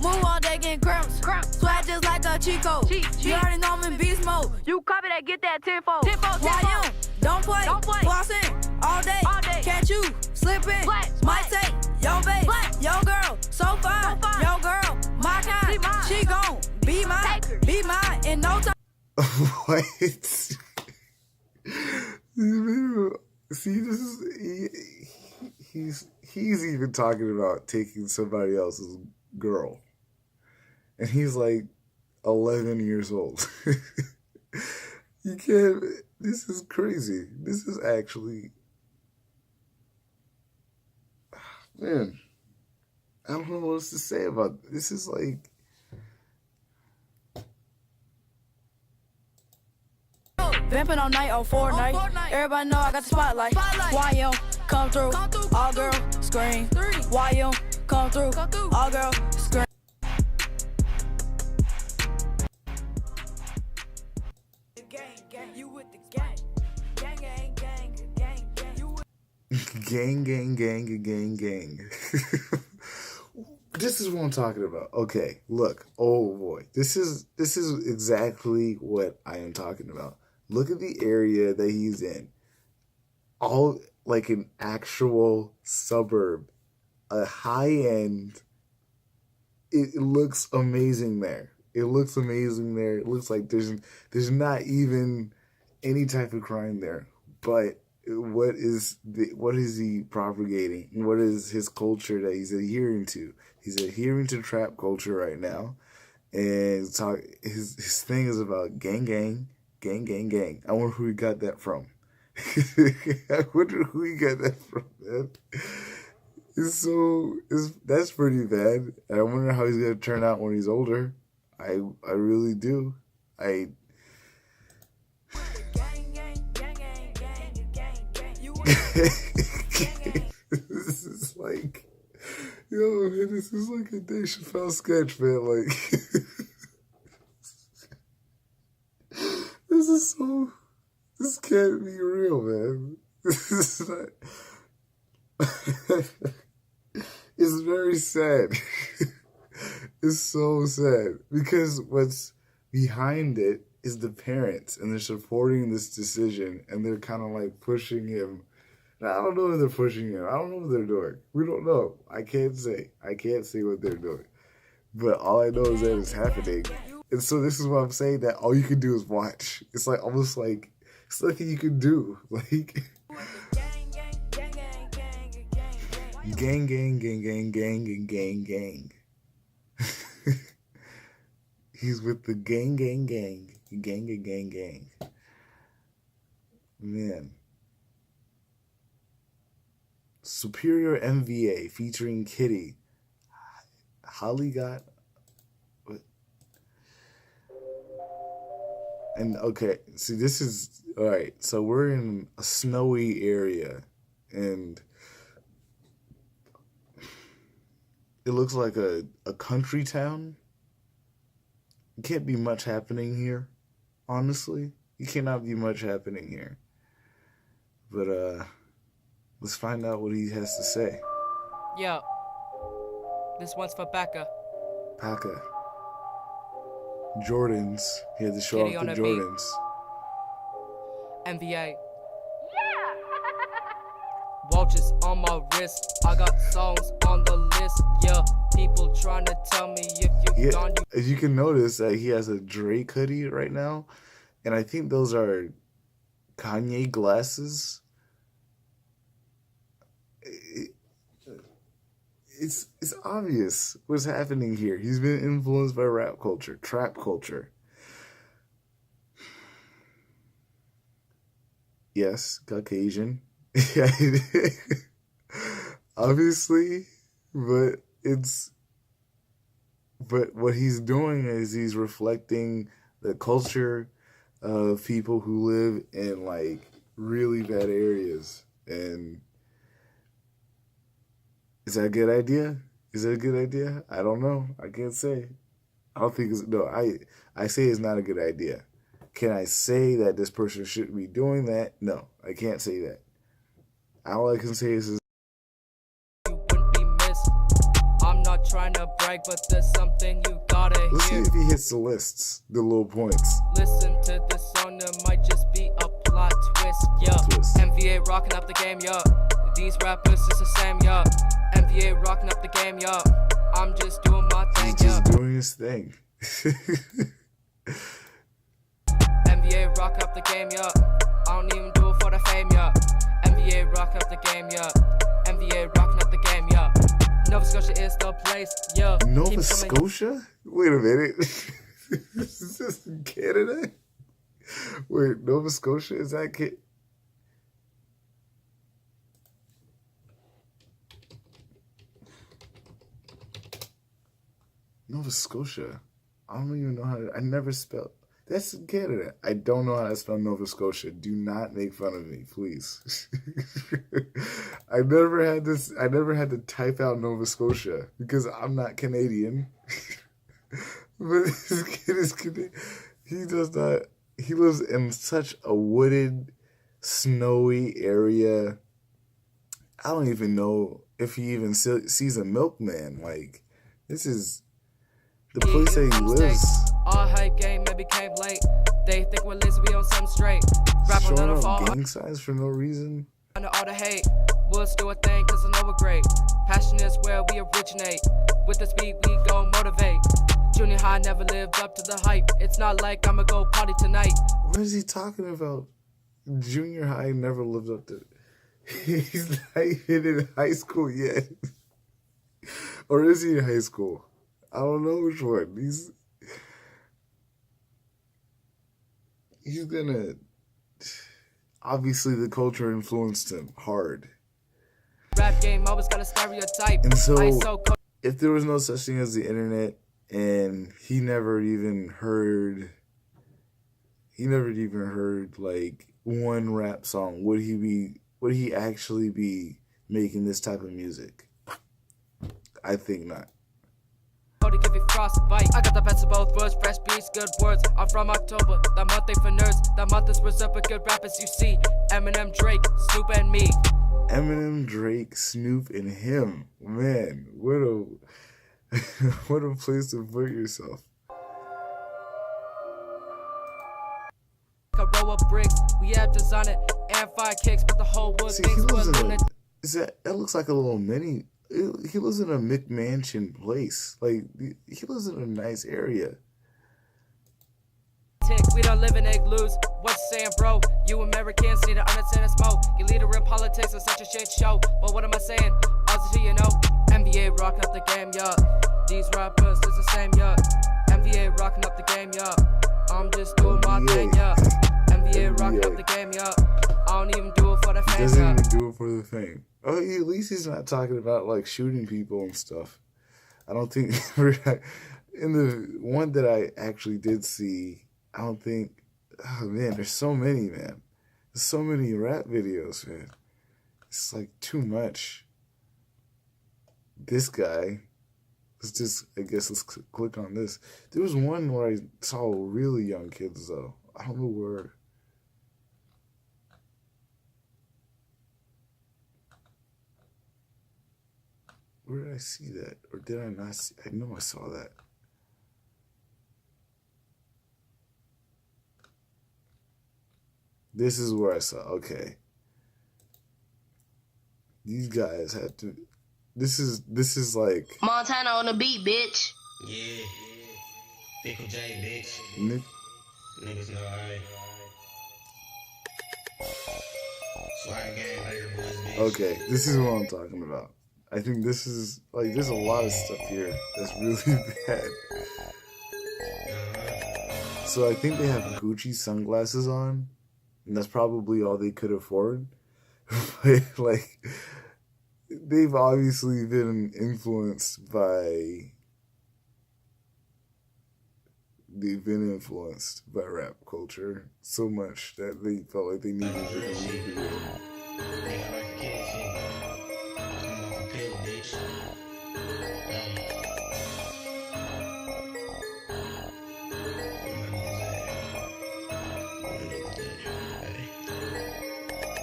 Move all day, getting cramps. Swag just like a Chico. You already know I'm in beast mode. You copy that, get that tenfold. Why you? Don't play. Flossing all day. Catch you slipping. Might take your babe. Yo girl, so fine. Yo girl, my kind. She gon' be mine. Be mine in no time. What? See, this is he's even talking about taking somebody else's girl, and he's like 11 years old. You can't. This is crazy. This is actually, man. I don't know what else to say about this. This is like. Vamping all night on Fortnite. Everybody know I got the spotlight. YM, come through. All girl, scream. YM, come through. All girl, scream. You with the gang. Gang, gang, gang, gang, gang. You with Gang, gang, gang, gang, gang. This is what I'm talking about. Okay, look. Oh boy, this is exactly what I am talking about. Look at the area that he's in. All like an actual suburb, a high end. It looks amazing there. It looks amazing there. It looks like there's not even any type of crime there. But what is he propagating? What is his culture that he's adhering to? He's adhering to trap culture right now, and his thing is about gang, gang, gang, gang, gang. I wonder who he got that from. I wonder who he got that from, man. That's pretty bad. And I wonder how he's gonna turn out when he's older. I really do. This is like, yo, man, this is like a Dave Chappelle sketch, man. Like, this can't be real, man. This is not. It's very sad. It's so sad because what's behind it is the parents, and they're supporting this decision, and they're kind of like pushing him. Now, I don't know if they're pushing him. I don't know what they're doing. We don't know. I can't say what they're doing. But all I know is that it's happening. And so this is what I'm saying, that all you can do is watch. It's like almost like it's nothing you can do. Like gang, gang, gang, gang, gang, gang, gang. He's with the gang, gang, gang, gang, gang, gang, gang. Man. Superior MVA featuring Kitty. Holly got. What? And okay, see, this is all right. So we're in a snowy area, and it looks like a country town. It can't be much happening here, honestly. You cannot be much happening here. But let's find out what he has to say. Yo, this one's for Becca. Paca. Jordans. He had to show Kitty off on the a beat. Jordans. NBA. Watches on my wrist. I got songs on the list. Yeah, people trying to tell me if you gone. As you can notice, that he has a Drake hoodie right now, and I think those are Kanye glasses. It's obvious what's happening here. He's been influenced by rap culture, trap culture. Yes, Caucasian. Obviously, but what he's doing is he's reflecting the culture of people who live in like really bad areas. And is that a good idea? Is it a good idea? I don't know. I can't say. I don't think it's, no, I say it's not a good idea. Can I say that this person shouldn't be doing that? No, I can't say that. All I can say is You wouldn't be missed. I'm not trying to brag, but there's something you gotta let's see hear. if he hits the lists, the little points. Listen to this song, there might just be a plot twist, yeah. Twist. MVA rocking up the game, yeah. These rappers is the same, yeah. MVA rocking up the game, yeah. I'm just doing my thing, He's yeah. just doing his thing. MVA rock up the game, yeah. I don't even do it for the fame, yeah. MVA rock up the game, yeah. MVA rocking up the game, yeah. Nova Scotia is the place, yeah. Nova Keep coming- Scotia? Wait a minute. Is this in Canada? Wait, Nova Scotia? Is that Nova Scotia? I don't even know how to, I never spelled. That's in Canada. I don't know how to spell Nova Scotia. Do not make fun of me, please. I never had to type out Nova Scotia because I'm not Canadian. But this kid is Canadian. He does not, he lives in such a wooded, snowy area. I don't even know if he even sees a milkman. Like, this is the place that he lives. Our hype game maybe came late. They think we're lazy, we on some straight. Rap on Showing the up fall gang signs for no reason. under all the hate. We'll do a thing cause I know we're great. Passion is where we originate. With the speed we gon' motivate. Junior high never lived up to the hype. It's not like I'ma go party tonight. What is he talking about? Junior high never lived up to. He's not even in high school yet. Or is he in high school? I don't know which one. He's gonna. Obviously, the culture influenced him hard. Rap game always got a stereotype. And so, ISO if there was no such thing as the internet, and he never even heard like one rap song, would he actually be making this type of music? I think not. to give you frostbite. I got the best of both worlds, fresh beats, good words. I'm from October, that month ain't for nerds. That month is reserved for good rappers, you see. Eminem, Drake, Snoop, and me. Eminem, Drake, Snoop, and him. Man, what a what a place to put yourself. A row of bricks, we have designed it and 5 kicks, but the whole wood See, he thinks we're lives in lunatic. that looks like a little mini. He lives in a McMansion place. Like, he lives in a nice area. We don't live in igloos. What you saying, bro? You Americans need to understand and smoke. Your leader in politics is such a shit show. But what am I saying? Honestly, you know, NBA rocking up the game, yeah. These rappers is the same, yeah. NBA rocking up the game, yeah. I'm just doing my thing, yeah. NBA rocking up the game, yeah. I don't even do it for the He fame, doesn't yeah. even do it for the fame. Oh, at least he's not talking about like shooting people and stuff. I don't think in the one that I actually did see, I don't think. Oh man, there's so many, man. There's so many rap videos, man. It's like too much. This guy. Let's click on this. There was one where I saw really young kids though. I don't know where. Where did I see that? Or did I not see? I know I saw that. This is where I saw. Okay. These guys had to. This is like. Montana on the beat, bitch. Yeah. Fickle J, bitch. Nick. Niggas know I. Swag gang, later boys, bitch. Okay, this is what I'm talking about. I think this is like there's a lot of stuff here that's really bad. So I think they have Gucci sunglasses on, and that's probably all they could afford. But like, they've obviously been influenced by. They've been influenced by rap culture so much that they felt like they needed to make a movie video. Nigga, I like the kid shit. Come off a pill, bitch.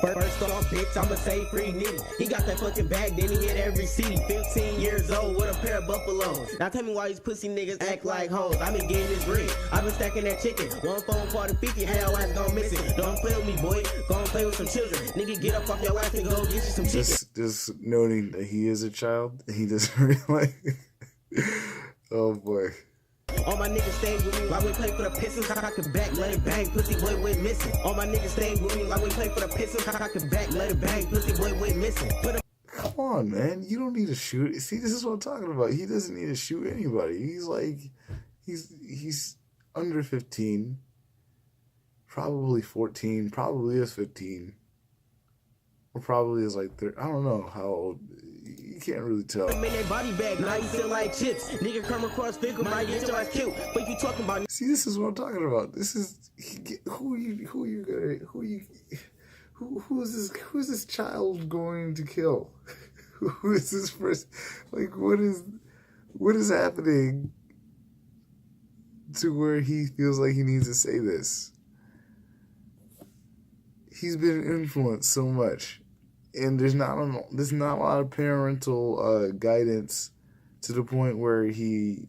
First off, bitch, I'ma say free nigga. He got that fucking bag, then he hit every city. 15 years old with a pair of buffaloes. Now tell me why these pussy niggas act like hoes. I been getting this bread, I been stacking that chicken. One phone 40-50, how your ass gon' miss it. Don't play with me, boy, gon' play with some children. Nigga, get up off your ass and go get you some chicken. Just noting that he is a child, he doesn't realize. Oh boy. All my niggas stay with me while we play for the Pistons. Cock it back, let it bang, pussy boy went missing. All my niggas stay with me while we play for the Pistons. Cock it back, let it bang, pussy boy went missing. Come on, man. You don't need to shoot. See, this is what I'm talking about. He doesn't need to shoot anybody. He's like, he's under 15, probably 14, probably is 15, or probably is like 30. I don't know how old. You can't really tell. I'm in that body bag, now you feel like chips. Nigga come across finger, might get your ass killed. What you talking about? See, this is what I'm talking about. This is who is this child going to kill? Who is this person? Like, what is happening to where he feels like he needs to say this? He's been influenced so much. And there's not a lot of parental guidance to the point where he,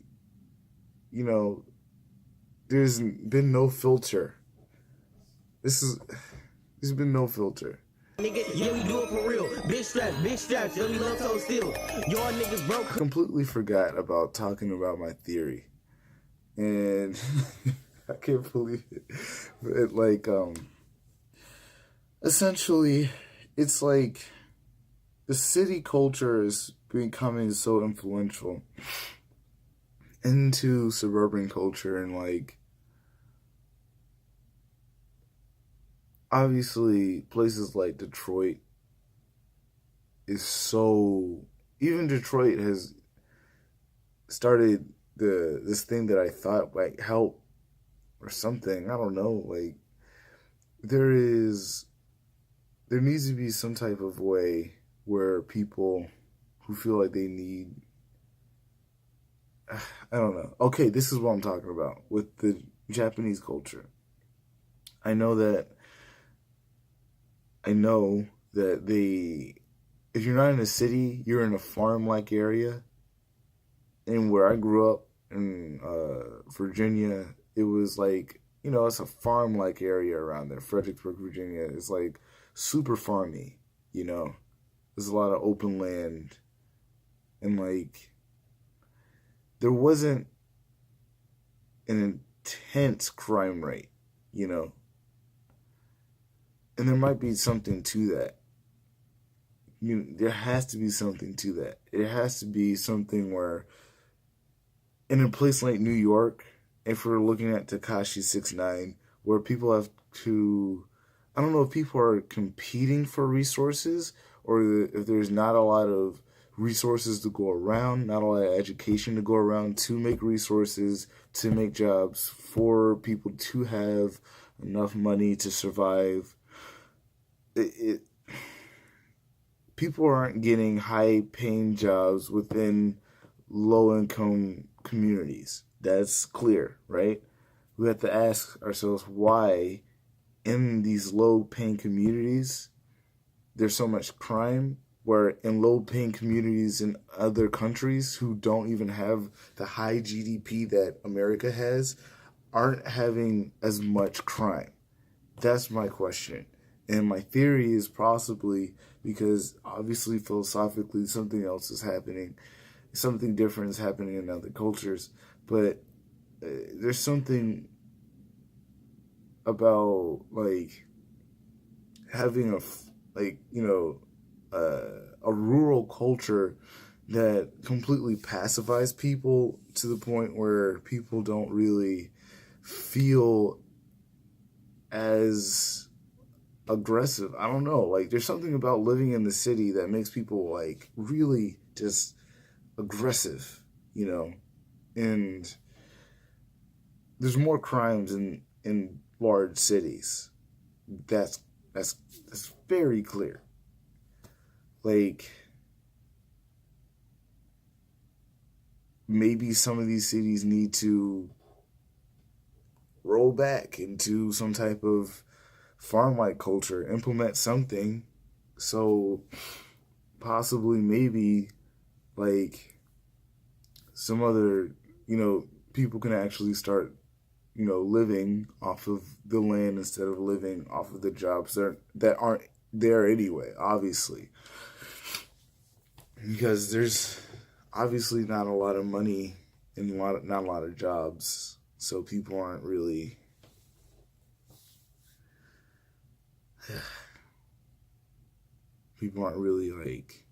there's been no filter. There's been no filter. Nigga, yeah, we do it for real. Big straps, yo, we love so still. Y'all niggas broke. I completely forgot about talking about my theory. And I can't believe it. But like, essentially, it's like the city culture is becoming so influential into suburban culture, and like obviously places like Detroit is so, even Detroit has started this thing that I thought like help or something. I don't know, like there needs to be some type of way where people who feel like they need, I don't know. Okay, this is what I'm talking about with the Japanese culture. I know that if you're not in a city, you're in a farm-like area. And where I grew up in Virginia, it was like, it's a farm-like area around there. Fredericksburg, Virginia is like super farmy, There's a lot of open land. And like, there wasn't an intense crime rate, And there might be something to that. There has to be something to that. It has to be something where, in a place like New York, if we're looking at Tekashi69, where people have to, I don't know if people are competing for resources, or if there's not a lot of resources to go around, not a lot of education to go around to make resources, to make jobs for people to have enough money to survive. People aren't getting high-paying jobs within low-income communities. That's clear, right? We have to ask ourselves why in these low-paying communities there's so much crime, where in low-paying communities in other countries who don't even have the high GDP that America has aren't having as much crime. That's my question. And my theory is possibly because obviously philosophically something else is happening. Something different is happening in other cultures. But there's something about like having a rural culture that completely pacifies people to the point where people don't really feel as aggressive. I don't know. Like, there's something about living in the city that makes people like really just aggressive, and there's more crimes in large cities. That's very clear. like, maybe some of these cities need to roll back into some type of farm-like culture, implement something, so possibly maybe like some other, people can actually start, living off of the land instead of living off of the jobs that aren't there anyway, obviously. Because there's obviously not a lot of money and not a lot of jobs, so people aren't really like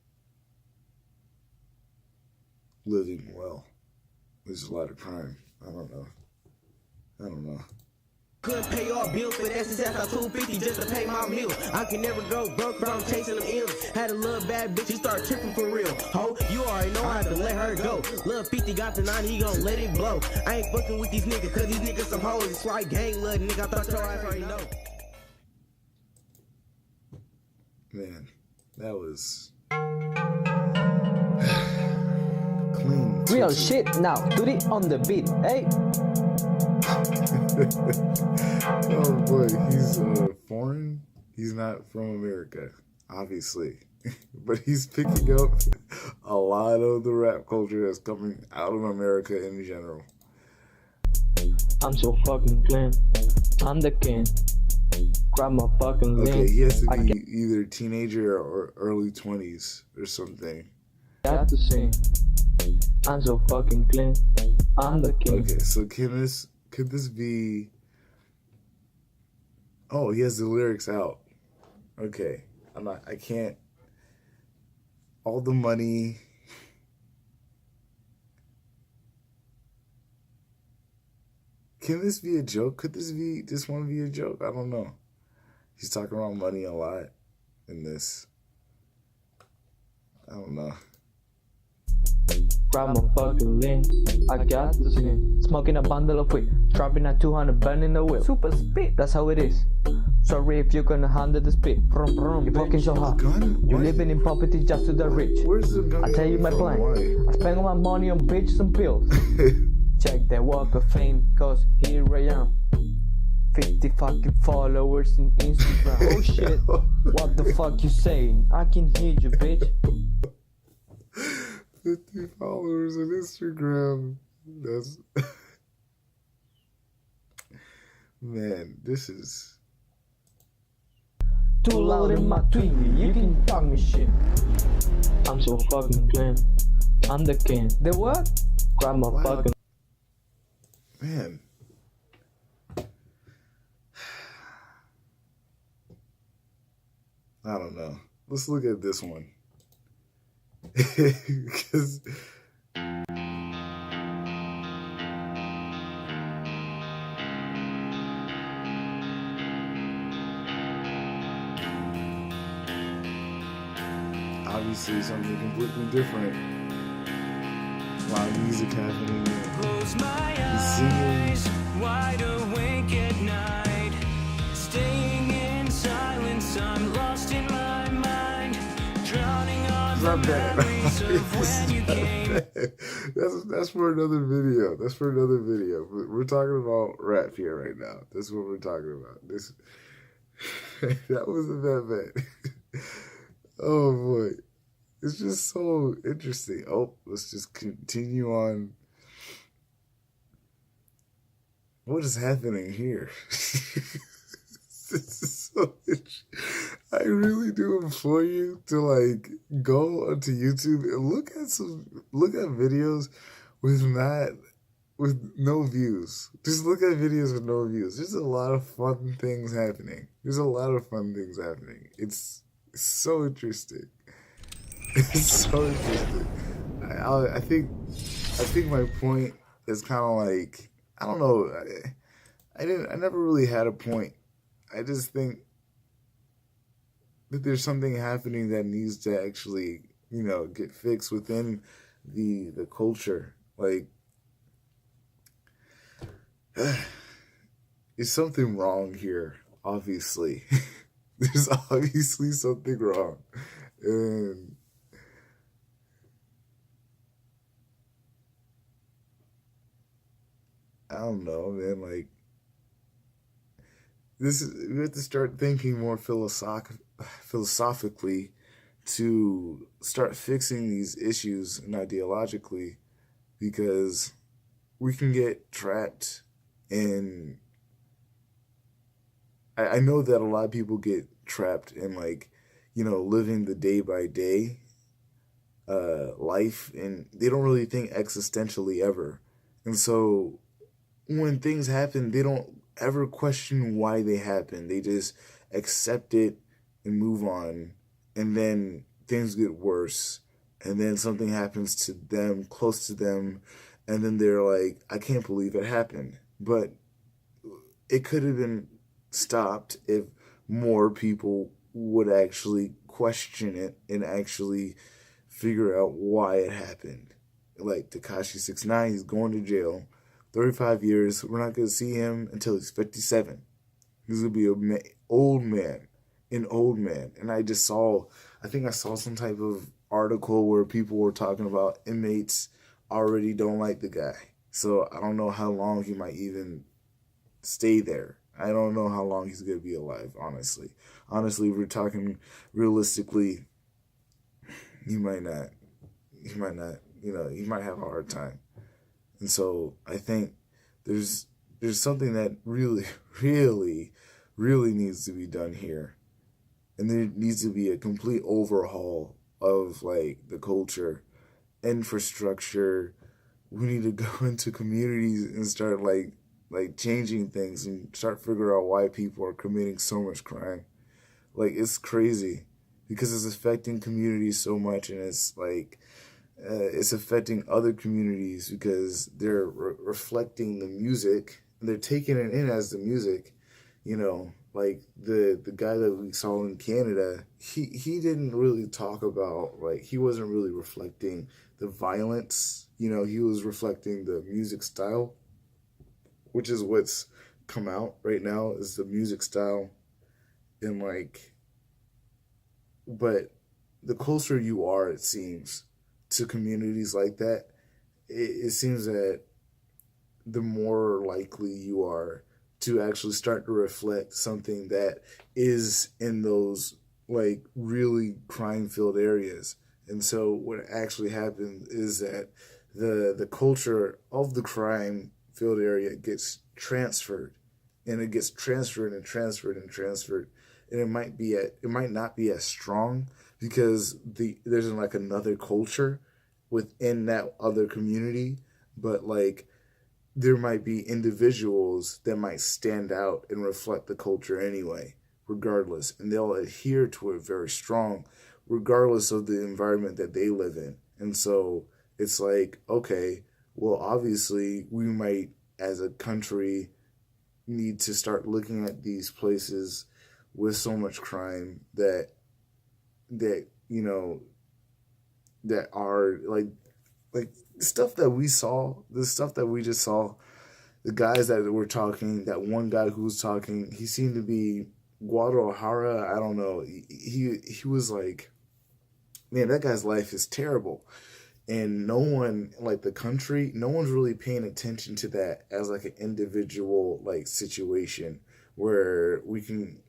living well. There's a lot of crime. I don't know. Couldn't pay all bills, but that's after 250 just to pay my meal. I can never go broke, but I'm chasing them ills. Had a little bad bitch, you start tripping for real. Ho, you already know I have to let her go. Lil 50 got the 90, he gon' let it blow. I ain't fucking with these niggas, cause these niggas some hoes. It's like gang, little nigga, I thought your ass already know. Man, that was clean. Real shit now, do it on the beat, hey? Oh boy, he's foreign. He's not from America, obviously. But he's picking up a lot of the rap culture that's coming out of America in general. I'm so fucking clean. I'm the king. Grab my fucking link. Okay, he has to be either teenager or early 20s or something. I have to sing. I'm so fucking clean. I'm the king. Okay, so could this be... Oh, he has the lyrics out. Okay, I can't... All the money... Can this be a joke? Could this one be a joke? I don't know. He's talking about money a lot in this. I don't know. Grab my fucking link. I got to sin. Smoking a bundle of weed. Dropping at 200, burning the wheel. Super speed, that's how it is. Sorry if you're gonna handle the speed. Brum, brum. You're fucking so hard. You're living in poverty just to the rich. Where's the gun? I tell you my plan. I spend all my money on bitches and pills. Check the walk of fame, cause here I am. 50 fucking followers in Instagram. Oh shit, what the fuck you saying? I can hear you, bitch. 50 followers on Instagram. That's... Man, this is... Too loud in my Twinkie, you can talk me shit. I'm so fucking clean. I'm the king. The what? Grab my fucking... Man. I don't know. Let's look at this one. Because... Obviously something completely different. A lot of music happening. Close my eyes, wide awake at night, staying in silence. I'm lost in my mind, drowning on the memories of when you came. That's for another video. That's for another video. We're talking about rap here right now. That's what we're talking about. This that wasn't that bad. Oh boy. It's just so interesting. Oh, let's just continue on. What is happening here? This is so interesting. I really do implore you to like go onto YouTube and look at videos with no views. Just look at videos with no views. There's a lot of fun things happening. It's so interesting. It's so interesting. I think my point is kind of like, I don't know. I never really had a point. I just think that there's something happening that needs to actually, get fixed within the culture. Like, there's something wrong here, obviously. There's obviously something wrong. And I don't know, man. Like we have to start thinking more philosophically to start fixing these issues and ideologically, because we can get trapped in. I know that a lot of people get trapped in, like, living the day by day life, and they don't really think existentially ever. And so when things happen, they don't ever question why they happen. They just accept it and move on. And then things get worse. And then something happens to them, close to them. And then they're like, I can't believe it happened. But it could have been stopped if more people would actually question it and actually figure out why it happened. Like Tekashi69, he's going to jail, 35 years. We're not going to see him until he's 57. He's going to be an old man. And I think I saw some type of article where people were talking about inmates already don't like the guy. So I don't know how long he might even stay there. I don't know how long he's going to be alive, honestly. Honestly, if we're talking realistically, he might not, he might have a hard time. And so I think there's something that really, really, really needs to be done here. And there needs to be a complete overhaul of, like, the culture, infrastructure. We need to go into communities and start like changing things and start figuring out why people are committing so much crime. Like, it's crazy because it's affecting communities so much, and it's like it's affecting other communities because they're reflecting the music and they're taking it in as the music. Like the guy that we saw in Canada, he didn't really talk about, like, he wasn't really reflecting the violence. He was reflecting the music style, which is what's come out right now, is the music style. And but the closer you are, it seems, to communities like that, it seems that the more likely you are to actually start to reflect something that is in those, like, really crime-filled areas. And so what actually happens is that the culture of the crime-filled area gets transferred, and it gets transferred and transferred and transferred. And it might not be as strong because there's like another culture within that other community, but like there might be individuals that might stand out and reflect the culture anyway, regardless, and they'll adhere to it very strong, regardless of the environment that they live in. And so it's like, okay, well, obviously we might, as a country, need to start looking at these places with so much crime that are like stuff that we saw, the stuff that we just saw, the guys that were talking, that one guy who was talking, he seemed to be Guadalajara, I don't know. He was like, man, that guy's life is terrible. And no one, like the country, no one's really paying attention to that as like an individual like situation where we can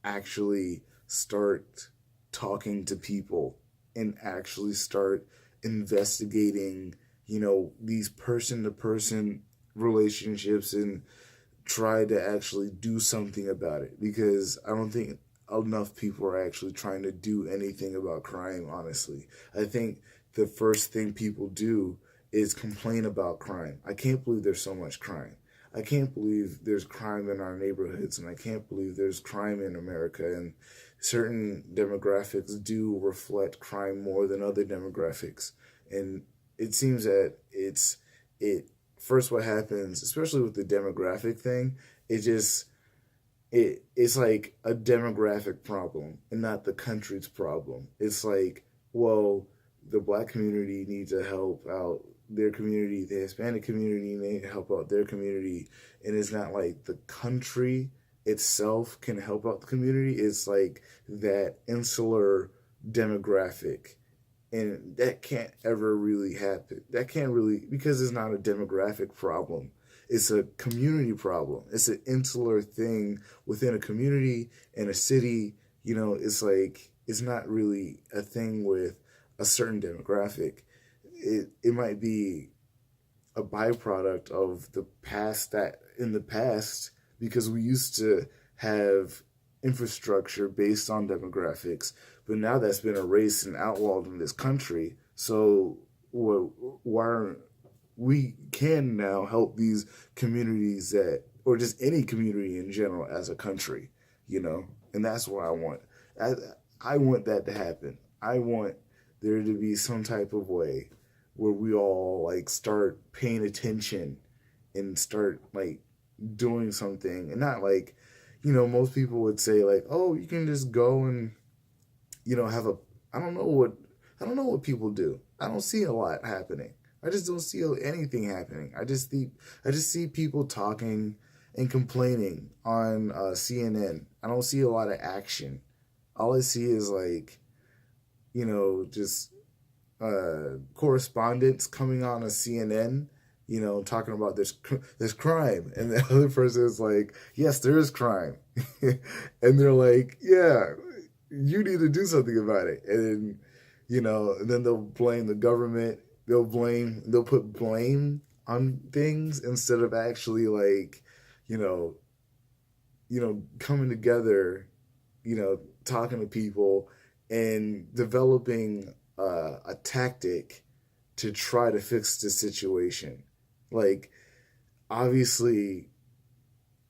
actually start talking to people and actually start investigating, these person-to-person relationships and try to actually do something about it, because I don't think enough people are actually trying to do anything about crime, honestly. I think the first thing people do is complain about crime. I can't believe there's so much crime. I can't believe there's crime in our neighborhoods, and I can't believe there's crime in America. And certain demographics do reflect crime more than other demographics. And it seems that first what happens, especially with the demographic thing, it's like a demographic problem and not the country's problem. It's like, well, the black community needs to help out their community, the Hispanic community need to help out their community, and it's not like the country itself can help out the community. It's like that insular demographic. And that can't ever really happen. That can't really, because it's not a demographic problem. It's a community problem. It's an insular thing within a community and a city. You know, it's like, it's not really a thing with a certain demographic. It might be a byproduct of the past, that in the past, because we used to have infrastructure based on demographics, but now that's been erased and outlawed in this country. So we can now help these communities that, or just any community in general as a country, you know, and that's what I want. I want that to happen. I want there to be some type of way where we all like start paying attention and start like doing something, and not like, you know, most people would say like, oh, you can just go and, you know, have a, I don't know what people do. I don't see a lot happening. I just don't see anything happening. I just see people talking and complaining on CNN. I don't see a lot of action. All I see is like, you know, just correspondents coming on a CNN, you know, talking about there's crime, and the other person is like, yes, there is crime, and they're like, yeah, you need to do something about it, and then, you know, and then they'll blame the government. They'll put blame on things instead of actually like, you know, coming together, you know, talking to people and developing a tactic to try to fix the situation. Like, obviously,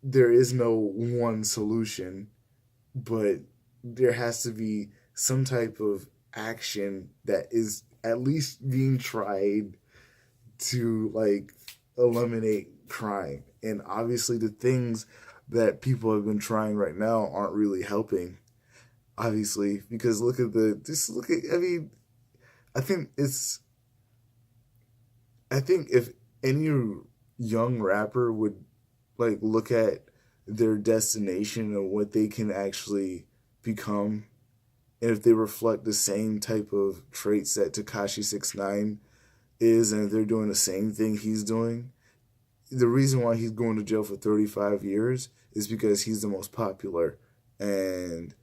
there is no one solution, but there has to be some type of action that is at least being tried to, like, eliminate crime. And obviously, the things that people have been trying right now aren't really helping, obviously, because I think if any young rapper would like look at their destination and what they can actually become, and if they reflect the same type of traits that Tekashi69 is, and if they're doing the same thing he's doing, the reason why he's going to jail for 35 years is because he's the most popular, and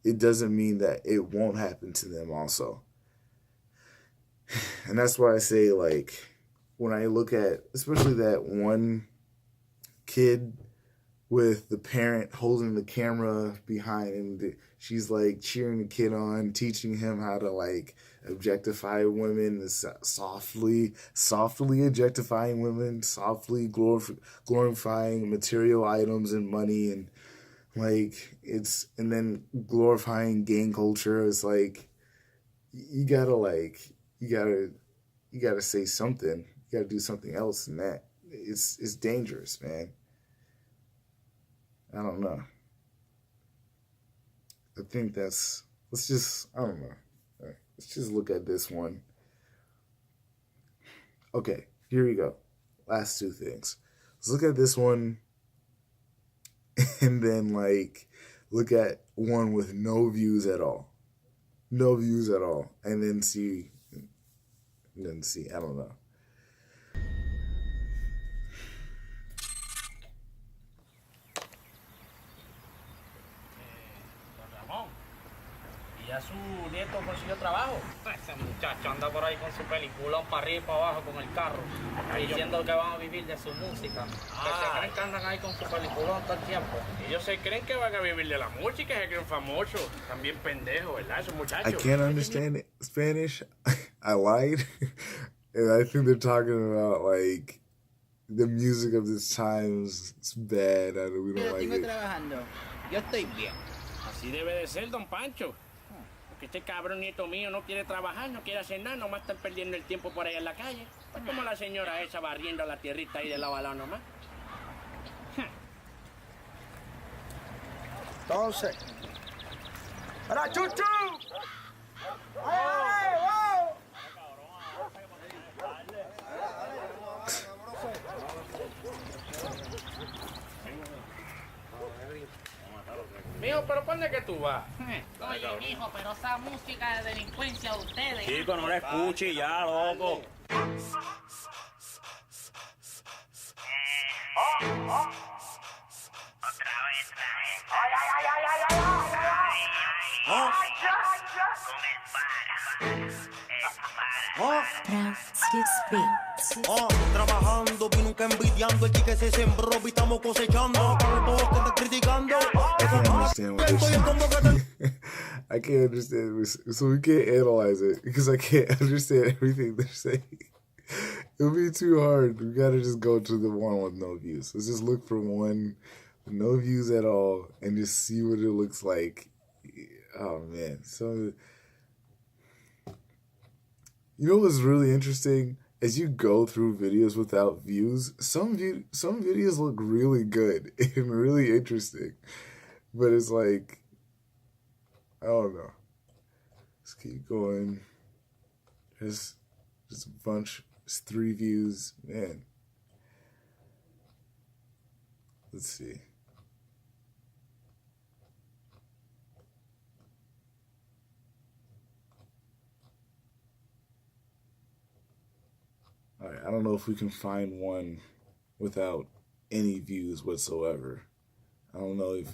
it doesn't mean that it won't happen to them also. And that's why I say, like, when I look at, especially that one kid with the parent holding the camera behind, and she's like cheering the kid on, teaching him how to like objectify women, softly objectifying women, softly glorifying material items and money, and like and then glorifying gang culture. It's like, you gotta say something. You gotta do something else than that. It's dangerous, man. I don't know. I think I don't know. Let's just look at this one. Okay, here we go. Last two things. Let's look at this one, and then like look at one with no views at all. No views at all. And then see, I don't know. ¿Ya su nieto consiguió trabajo? Ese muchacho anda por ahí con su peliculón para arriba y para abajo con el carro, diciendo que van a vivir de su música. Que se creen que andan ahí con su peliculón todo el tiempo. Ellos se creen que van a vivir de la música, se creen famosos. También pendejos, ¿verdad? Esos muchachos. I can't understand Spanish. I lied. And I think they're talking about like the music of this time is bad. We don't like it. Trabajando. Yo estoy bien. Así debe de ser, don Pancho. Que este cabrón nieto mío no quiere trabajar, no quiere hacer nada, nomás están perdiendo el tiempo por ahí en la calle. Pues como la señora esa barriendo la tierrita ahí de lado a lado nomás. Entonces, ¡para Chuchu! Mijo, pero ¿cuándo es que tú vas? Oye, hijo, pero esa música de delincuencia de ustedes. Chico, no la escuches ya, loco. Trabajando, vi nunca envidiando. El chique se sembró, vi estamos cosechando. Para todos que están criticando. I can't understand what they're saying. I can't understand. So we can't analyze it because I can't understand everything they're saying. It'll be too hard. We gotta just go to the one with no views. Let's just look for one with no views at all and just see what it looks like. Oh man. So you know what's really interesting? As you go through videos without views, some videos look really good and really interesting. But it's like, I don't know. Let's keep going. Just a bunch. Just 3 views. Man. Let's see. Alright, I don't know if we can find one without any views whatsoever. I don't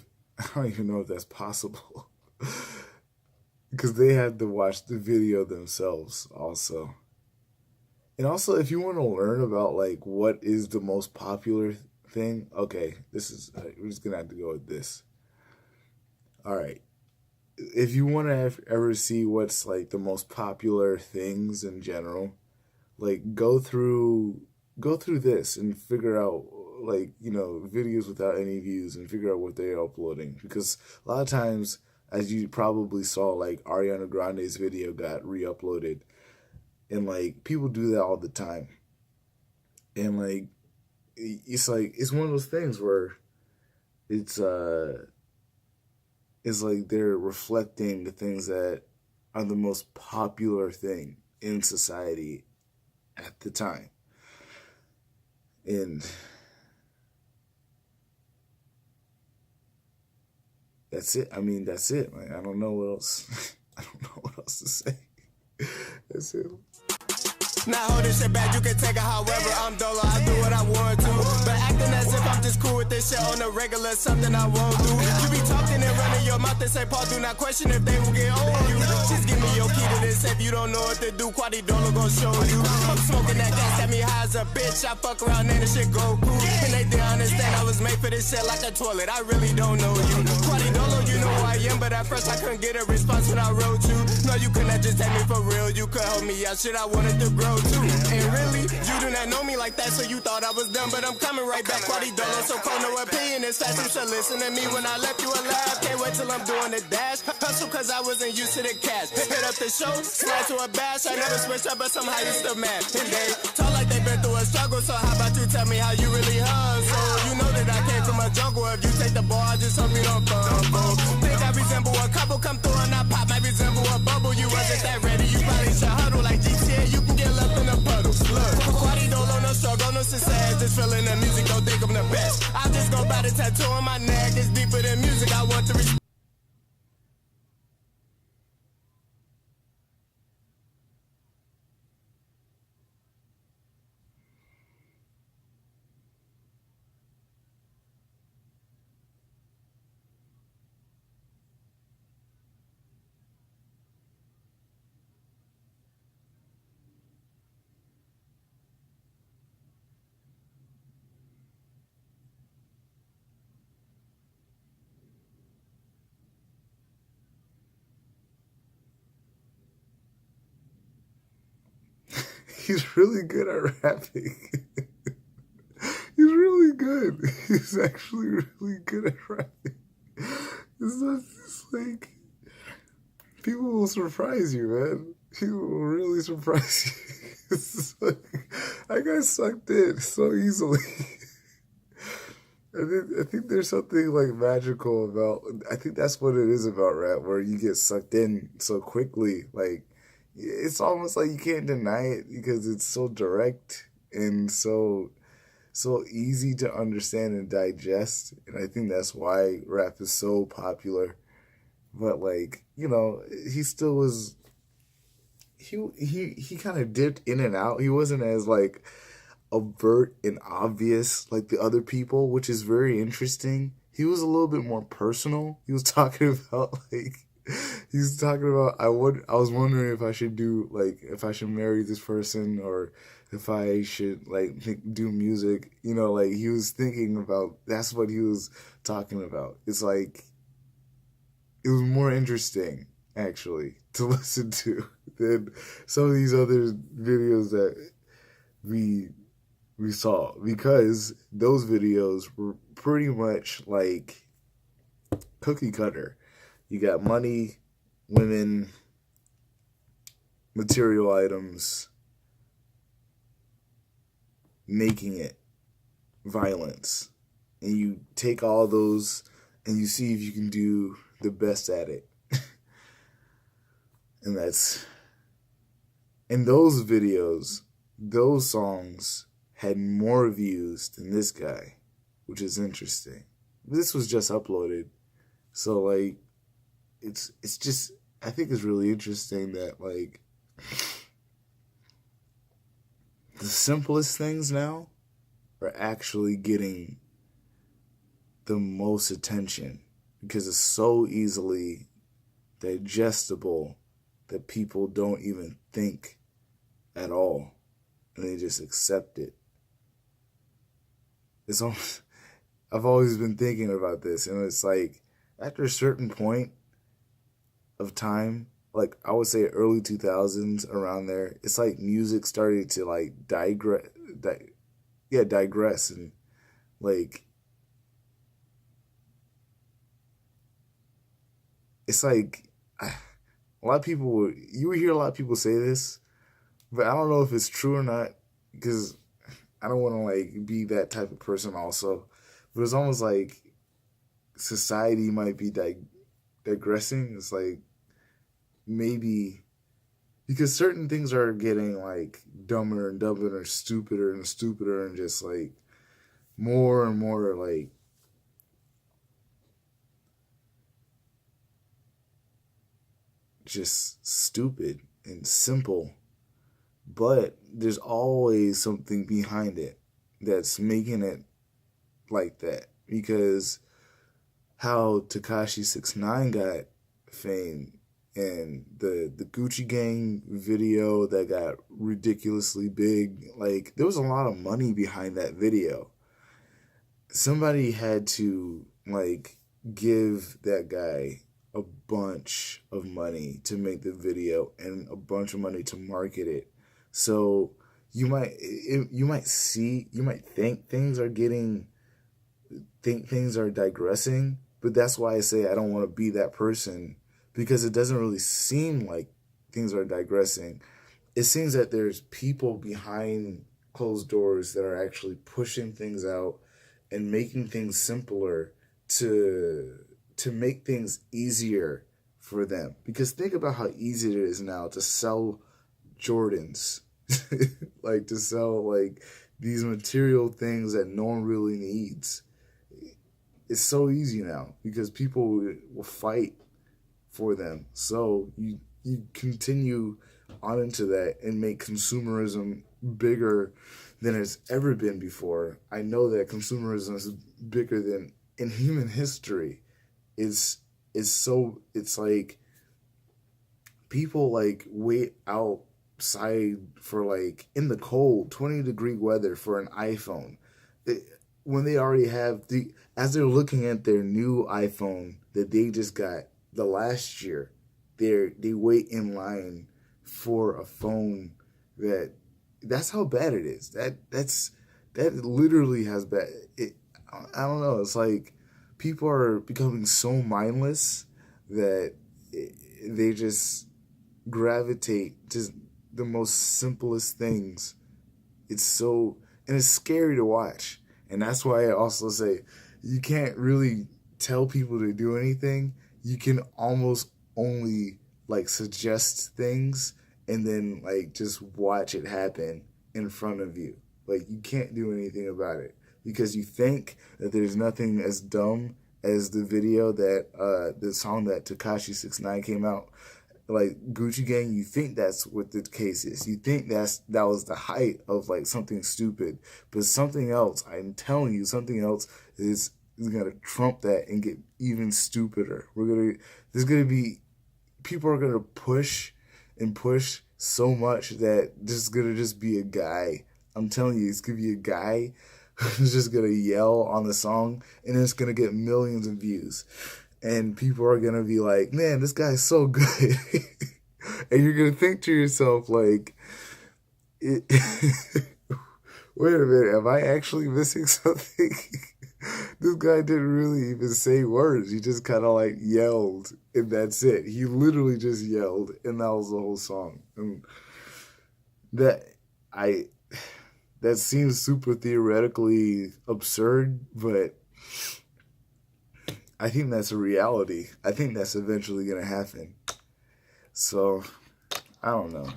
even know if that's possible. Because they had to watch the video themselves also. And also, if you want to learn about like what is the most popular thing, okay, we're just gonna have to go with this. Alright. If you want to ever see what's like the most popular things in general, like go through this and figure out like, you know, videos without any views and figure out what they're uploading. Because a lot of times, as you probably saw, like Ariana Grande's video got re-uploaded. And like people do that all the time. And like it's one of those things where it's like they're reflecting the things that are the most popular thing in society at the time. And that's it. I mean, that's it. Like, I don't know what else. I don't know what else to say. That's it. Now hold this shit back, you can take it however. I'm dolo, I do what I want to. But acting as if I'm just cool with this shit on the regular, something I won't do. You be talking and running your mouth and say, Paul, do not question if they will get on you. Just give me your key to this. If you don't know what to do, Quadi Dolo gon' show you. I'm smoking that gas, at me high as a bitch. I fuck around and the shit go cool. And they didn't understand I was made for this shit like a toilet. I really don't know you. Quadi Dolo, you know who I am, but at first I couldn't get a response when I wrote you. No, you couldn't just take me for real. You could help me out, shit I wanted to grow too. And really, you do not know me like that, so you thought I was done, but I'm coming right back. Quadi Dolo, so call no opinion. It's fast, you should listen to me when I left you alive. Can't wait till I'm doing the dash. Hustle cause I wasn't used to the cash. Hit up the show, slide to a bash. I never switched up, but somehow you still mad. And they talk like they been through a struggle, so how about you tell me how you really hustle? You know that I came from a jungle. If you take the ball, I just hope you don't fumble. Think I resemble a couple, come through and I pop. Might resemble a bubble. You wasn't that ready, you probably should huddle like GTA. You can get left in the puddles. Look, Quadi Dolo, no struggle, no success. Just feeling the music, don't think I'm the best. I just go by the tattoo on my neck. It's deeper than music. I want to respect. He's really good at rapping. He's really good. He's actually really good at rapping. It's not just like, people will surprise you, man. People will really surprise you. It's like, I got sucked in so easily. I think there's something like magical about, I think that's what it is about rap, where you get sucked in so quickly. Like, it's almost like you can't deny it because it's so direct and so so easy to understand and digest, and I think that's why rap is so popular. But like, you know, he still was he kind of dipped in and out. He wasn't as like overt and obvious like the other people, which is very interesting. He was a little bit more personal. He was talking about I was wondering if I should do like if I should marry this person or if I should like do music. You know, like he was thinking about, that's what he was talking about. It's like it was more interesting actually to listen to than some of these other videos that we saw, because those videos were pretty much like cookie cutter. You got money, women, material items, making it, violence. And you take all those and you see if you can do the best at it. And those videos, those songs had more views than this guy, which is interesting. This was just uploaded. So like it's just, I think it's really interesting that like the simplest things now are actually getting the most attention because it's so easily digestible that people don't even think at all, and they just accept it. It's almost, I've always been thinking about this, and it's like after a certain point of time, like I would say early 2000s, around there, it's like music started to like digress, and like it's like a lot of people, you would hear a lot of people say this, but I don't know if it's true or not, because I don't want to like be that type of person also. But it's almost like society might be digressing. It's like maybe because certain things are getting like dumber and dumber and stupider and just like more and more like just stupid and simple, but there's always something behind it that's making it like that. Because how Tekashi69 got fame and the Gucci Gang video that got ridiculously big, like there was a lot of money behind that video. Somebody had to like give that guy a bunch of money to make the video and a bunch of money to market it. So you might think things are digressing, but that's why I say I don't want to be that person, because it doesn't really seem like things are digressing. It seems that there's people behind closed doors that are actually pushing things out and making things simpler to make things easier for them. Because think about how easy it is now to sell Jordans, like to sell like these material things that no one really needs. It's so easy now because people will fight for them. So you continue on into that and make consumerism bigger than it's ever been before. I know that consumerism is bigger than in human history. It's like people like wait outside for like in the cold 20-degree weather for an iPhone. When they already have as they're looking at their new iPhone that they just got the last year, they wait in line for a phone that's how bad it is. That literally has bad. I don't know. It's like people are becoming so mindless that they just gravitate to the most simplest things. And it's scary to watch. And that's why I also say you can't really tell people to do anything. You can almost only like suggest things and then like just watch it happen in front of you. Like, you can't do anything about it because you think that there's nothing as dumb as the video that the song that Tekashi69 came out, like Gucci Gang. You think that's what the case is. You think that was the height of like something stupid, but something else, I'm telling you, something else is gonna trump that and get even stupider. There's gonna be, people are gonna push and push so much that there's gonna just be a guy. I'm telling you, it's gonna be a guy who's just gonna yell on the song, and it's gonna get millions of views. And people are gonna be like, man, this guy's so good. And you're gonna think to yourself, like, wait a minute, am I actually missing something? This guy didn't really even say words. He just kind of like yelled, and that's it. He literally just yelled, and that was the whole song. And that seems super theoretically absurd, but I think that's a reality. I think that's eventually going to happen. So, I don't know.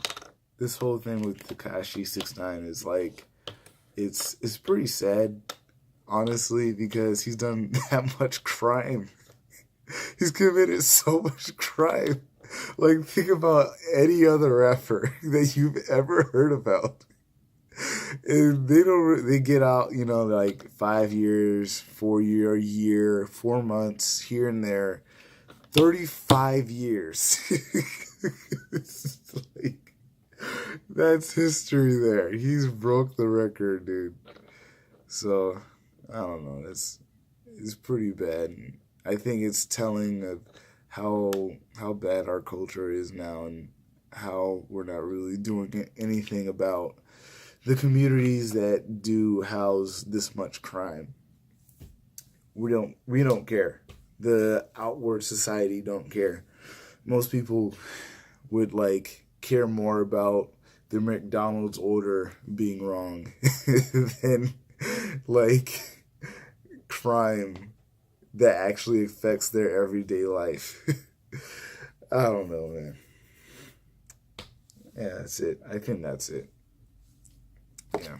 This whole thing with Tekashi69 is like, it's pretty sad, honestly, because he's done that much crime. He's committed so much crime. Like, think about any other rapper that you've ever heard about. And they get out, you know, like 5 years, 4 year, 4 months, here and there. 35 years. Like, that's history there. He's broke the record, dude. So, I don't know. It's pretty bad. I think it's telling of how bad our culture is now, and how we're not really doing anything about the communities that do house this much crime. We don't care. The outward society don't care. Most people would like care more about the McDonald's order being wrong than like crime that actually affects their everyday life. I don't know, man. Yeah, that's it. I think that's it. Yeah.